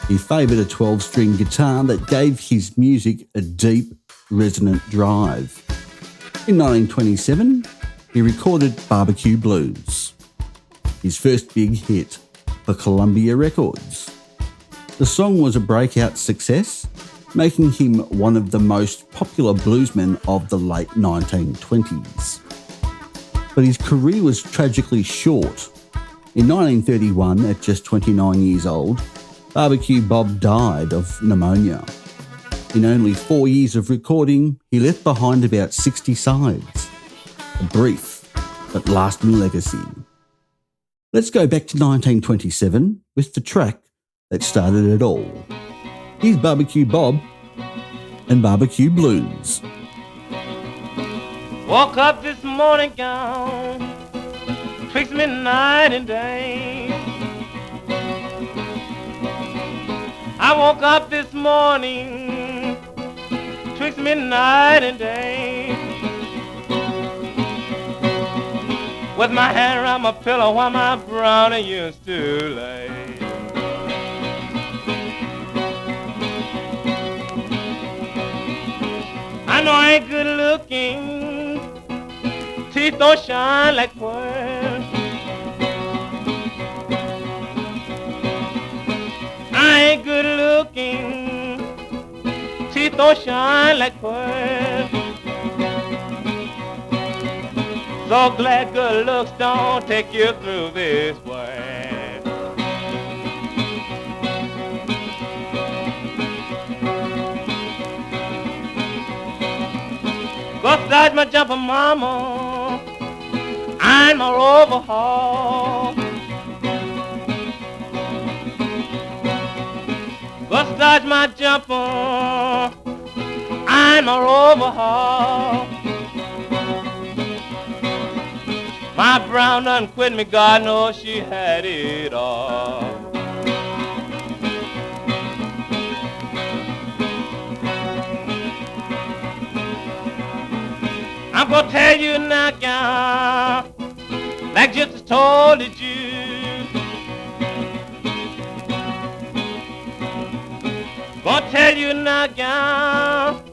He favoured a 12-string guitar that gave his music a deep, resonant drive. In 1927, he recorded Barbecue Blues, his first big hit for Columbia Records. The song was a breakout success, making him one of the most popular bluesmen of the late 1920s. But his career was tragically short. In 1931, at just 29 years old, Barbecue Bob died of pneumonia. In only 4 years of recording, he left behind about 60 sides. A brief but lasting legacy. Let's go back to 1927 with the track that started it all. Here's Barbecue Bob and Barbecue Blues. Woke up this morning gone, twixt midnight and day. I woke up this morning, twixt midnight and day, with my hand around my pillow while my brownie used to lay. I know I ain't good looking, teeth don't shine like pearls. I ain't good looking, teeth don't shine like pearls. So glad good looks don't take you through this way. Go start my jumper mama, iron my overhaul. Go start my jumper, iron my overhaul. My brown done quit me, God knows she had it all. I'm gonna tell you now, gal, like Jesus told the Jews. Gonna tell you now, gal,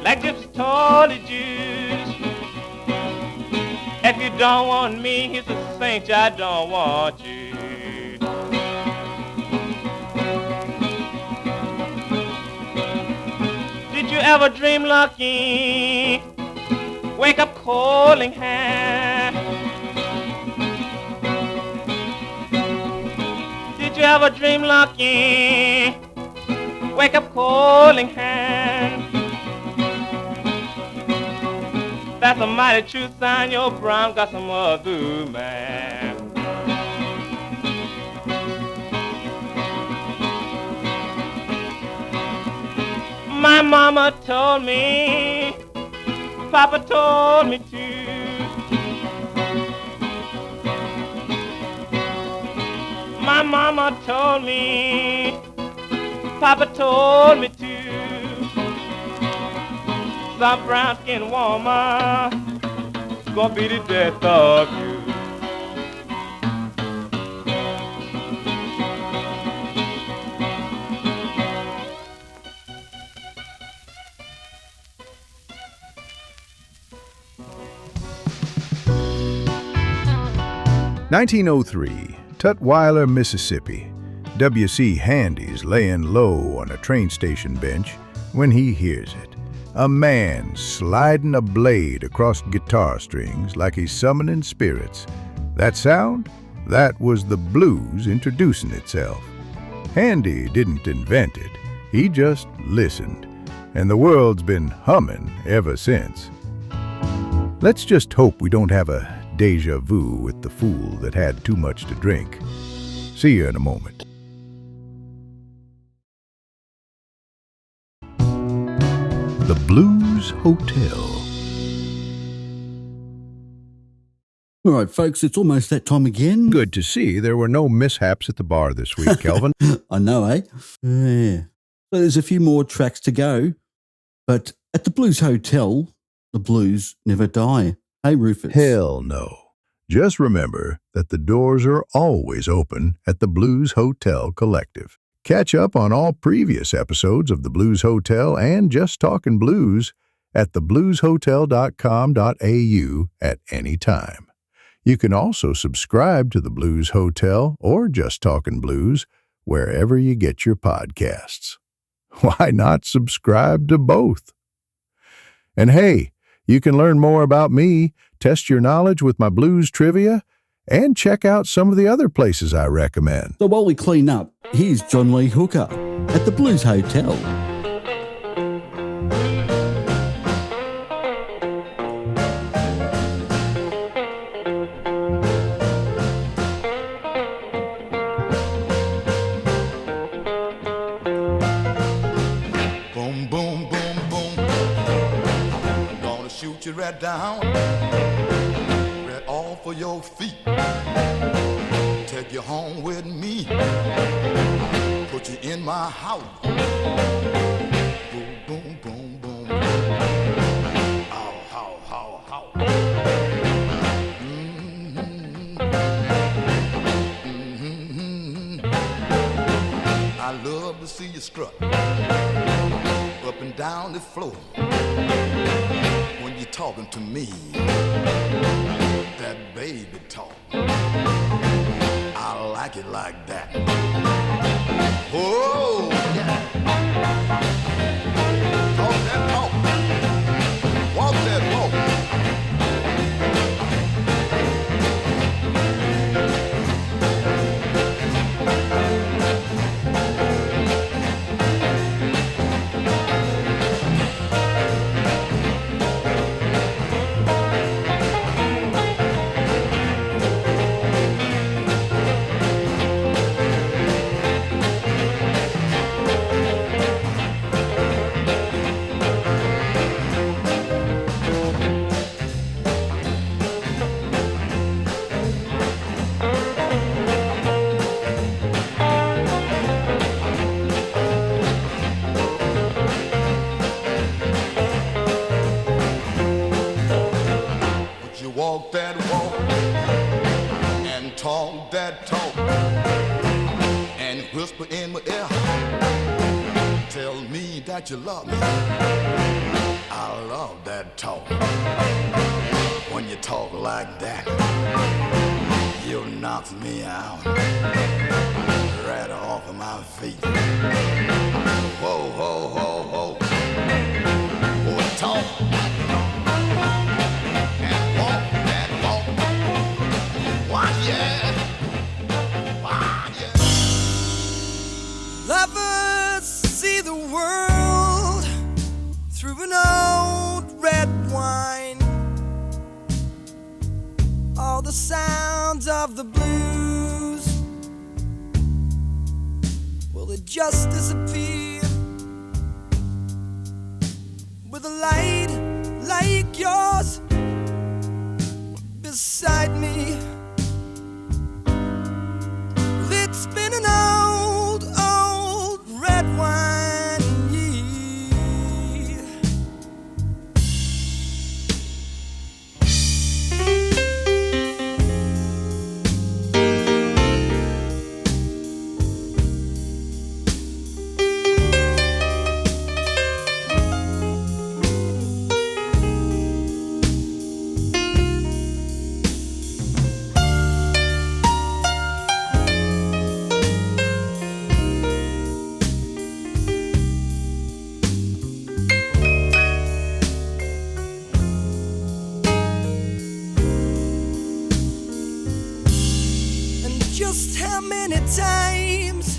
like Jesus told the Jews. If you don't want me, he's a saint, I don't want you. Did you ever dream lucky? Wake up cold in hand. Did you ever dream lucky? Wake up cold in hand. That's a mighty true sign your brown got some other man. My mama told me, Papa told me too. My mama told me, Papa told me too. Some brown-skinned woman gonna be the death of you. 1903, Tutwiler, Mississippi. W.C. Handy's laying low on a train station bench when he hears it. A man sliding a blade across guitar strings like he's summoning spirits. That sound? That was the blues introducing itself. Handy didn't invent it. He just listened. And the world's been humming ever since. Let's just hope we don't have a deja vu with the fool that had too much to drink. See you in a moment. The Blues Hotel. All right, folks, it's almost that time again. Good to see there were no mishaps at the bar this week, Kelvin. I know, eh? Yeah. So there's a few more tracks to go, but at the Blues Hotel, the blues never die. Hey, Rufus? Hell no. Just remember that the doors are always open at the Blues Hotel Collective. Catch up on all previous episodes of the Blues Hotel and Just Talkin' Blues at theblueshotel.com.au at any time. You can also subscribe to the Blues Hotel or Just Talkin' Blues wherever you get your podcasts. Why not subscribe to both? And hey, you can learn more about me, test your knowledge with my blues trivia, and check out some of the other places I recommend. So while we clean up, here's John Lee Hooker at the Blues Hotel. Boom, boom, boom, boom. Gonna shoot you right down, right off of your feet. Take you home with me, put you in my house. Boom, boom, boom, boom. Ow, how, how, how. I love to see you strut up and down the floor when you're talking to me. That baby talk, I like it like that. Oh, yeah. Talk that talk, walk that walk. Walk that walk and talk that talk and whisper in my ear. Tell me that you love me. I love that talk. When you talk like that, you knock me out right off of my feet. Whoa, whoa, whoa, whoa. Boy, talk. Lovers see the world through an old red wine. All the sounds of the blues, well, they just disappear with a light like yours beside me. It's been an old red wine year. Just how many times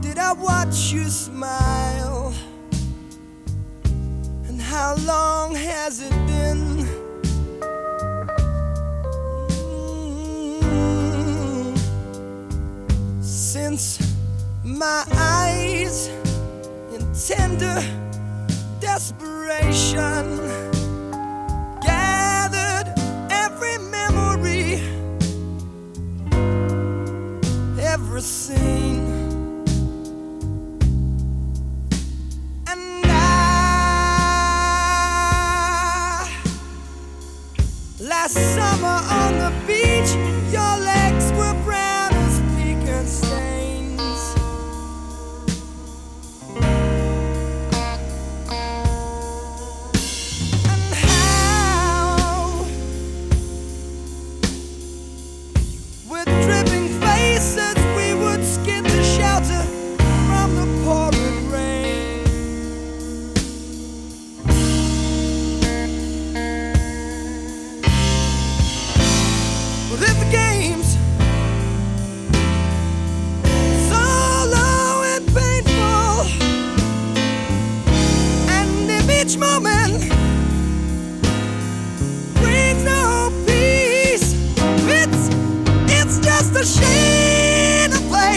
did I watch you smile? And how long has it been? Since my eyes in tender desperation gathered every memory, every scene, and last summer on the beach, your legs were brown as pecan stains. And how, with dripping faces, we would skid to shelter from the pouring rain. But if the game's solo and painful, and if each moment brings no peace, it's just a shame to play.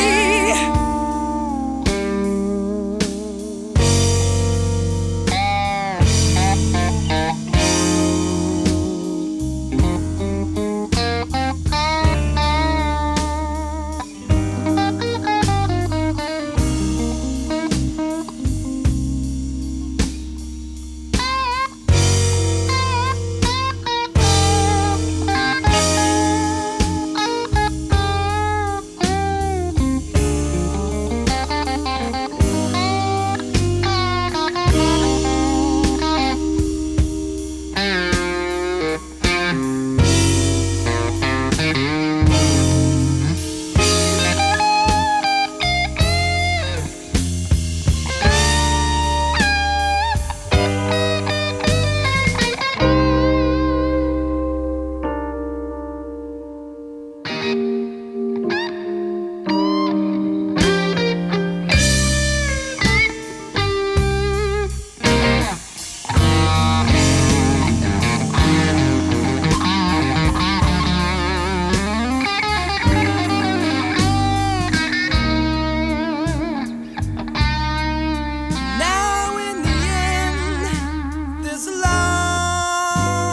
Now in the end, there's a long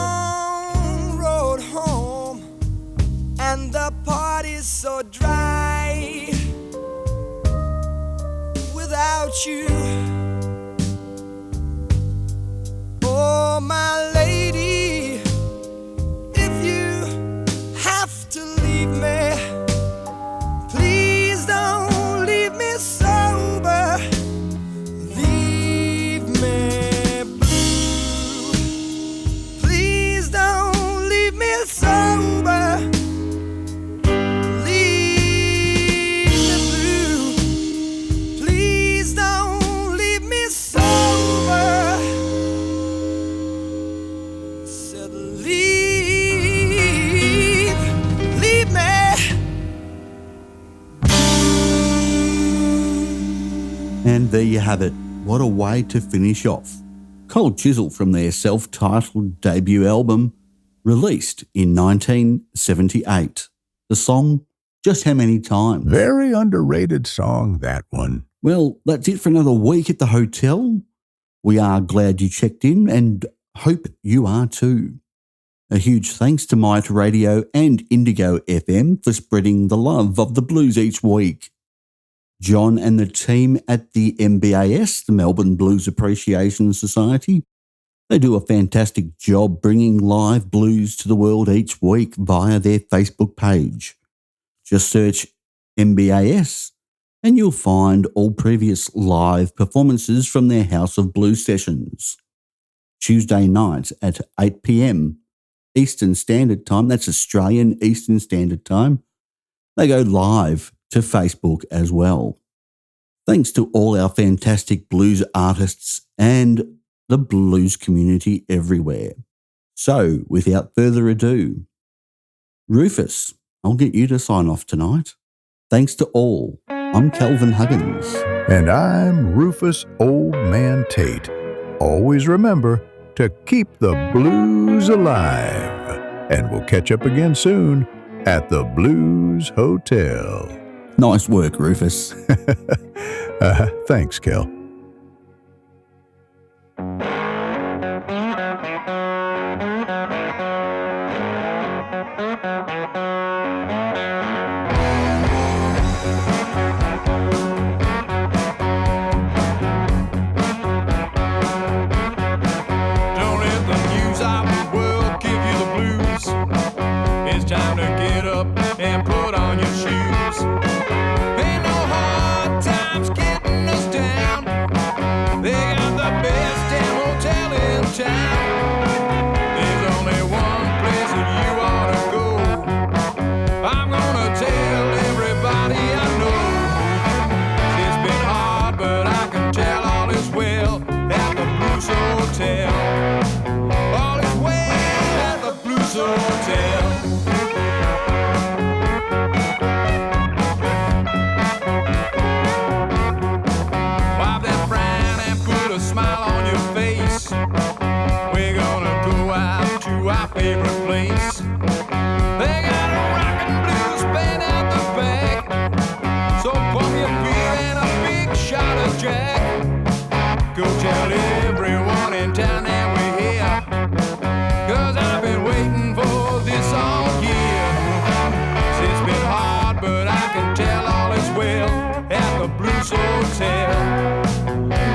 road home, and the party's so dry without you. Oh, my lady, if you have to leave me, please don't leave me sober. Leave me blue. Please don't leave me sober. Leave me blue. Please don't leave me sober. Said leave me. And there you have it. What a way to finish off. Cold Chisel from their self-titled debut album, released in 1978. The song, Just How Many Times. Very underrated song, that one. Well, that's it for another week at the hotel. We are glad you checked in and hope you are too. A huge thanks to Mitre Radio and Indigo FM for spreading the love of the blues each week. John and the team at the MBAS, the Melbourne Blues Appreciation Society, they do a fantastic job bringing live blues to the world each week via their Facebook page. Just search MBAS and you'll find all previous live performances from their House of Blues sessions. Tuesday night at 8 p.m. Eastern Standard Time, that's Australian Eastern Standard Time, they go live to Facebook as well. Thanks to all our fantastic blues artists and the blues community everywhere. So, without further ado, Rufus, I'll get you to sign off tonight. Thanks to all. I'm Kelvin Huggins. And I'm Rufus Old Man Tate. Always remember to keep the blues alive. And we'll catch up again soon at the Blues Hotel. Nice work, Rufus. Thanks, Kel. Time to get up and put on your shoes. Ain't no hard times getting us down. They got the best damn hotel in town. There's only one place that you ought to go. I'm gonna tell everybody I know. It's been hard, but I can tell all is well at the Blues Hotel. All is well at the Blues Hotel. Our favorite place. They got a rockin' blues band out the back. So pour me a beer and a big shot of Jack. Go tell everyone in town that we're here. 'Cause I've been waiting for this all year. It's been hard, but I can tell all is well at the Blues Hotel.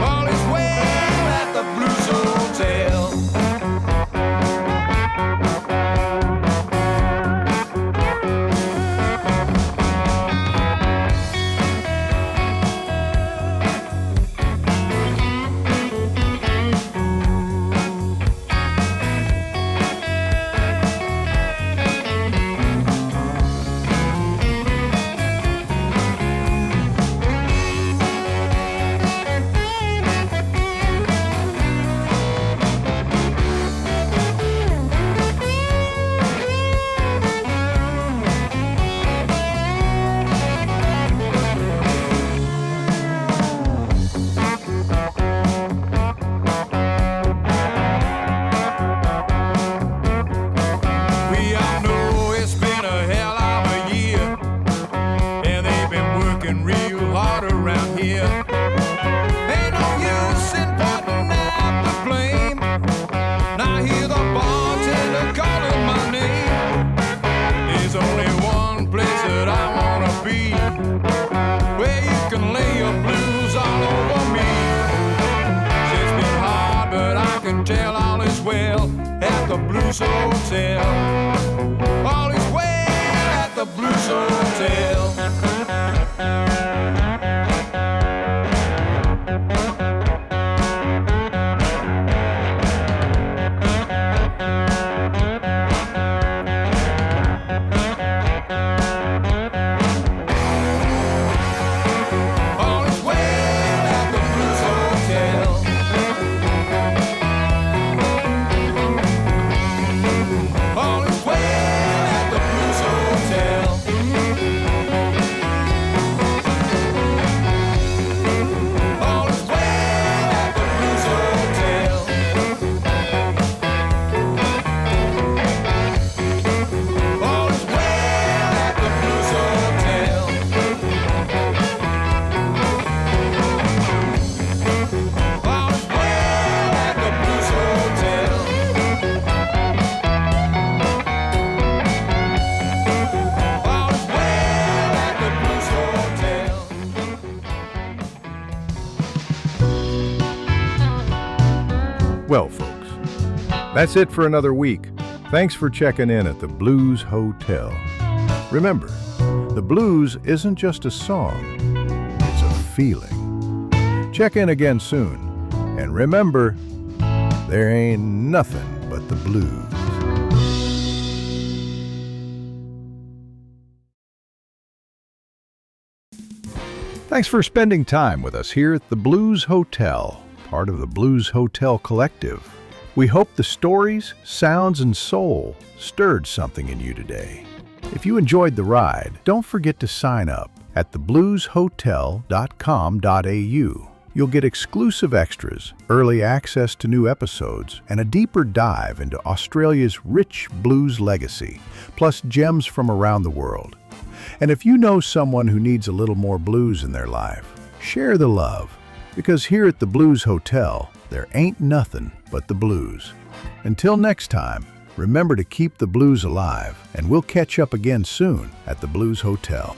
All is well at the Blues Hotel. Tell all is well at the Blues Hotel. All is well at the Blues Hotel. Well, folks, that's it for another week. Thanks for checking in at the Blues Hotel. Remember, the blues isn't just a song, it's a feeling. Check in again soon, and remember, there ain't nothing but the blues. Thanks for spending time with us here at the Blues Hotel, part of the Blues Hotel Collective. We hope the stories, sounds, and soul stirred something in you today. If you enjoyed the ride, don't forget to sign up at theblueshotel.com.au. You'll get exclusive extras, early access to new episodes, and a deeper dive into Australia's rich blues legacy, plus gems from around the world. And if you know someone who needs a little more blues in their life, share the love, because here at the Blues Hotel, there ain't nothing but the blues. Until next time, remember to keep the blues alive, and we'll catch up again soon at the Blues Hotel.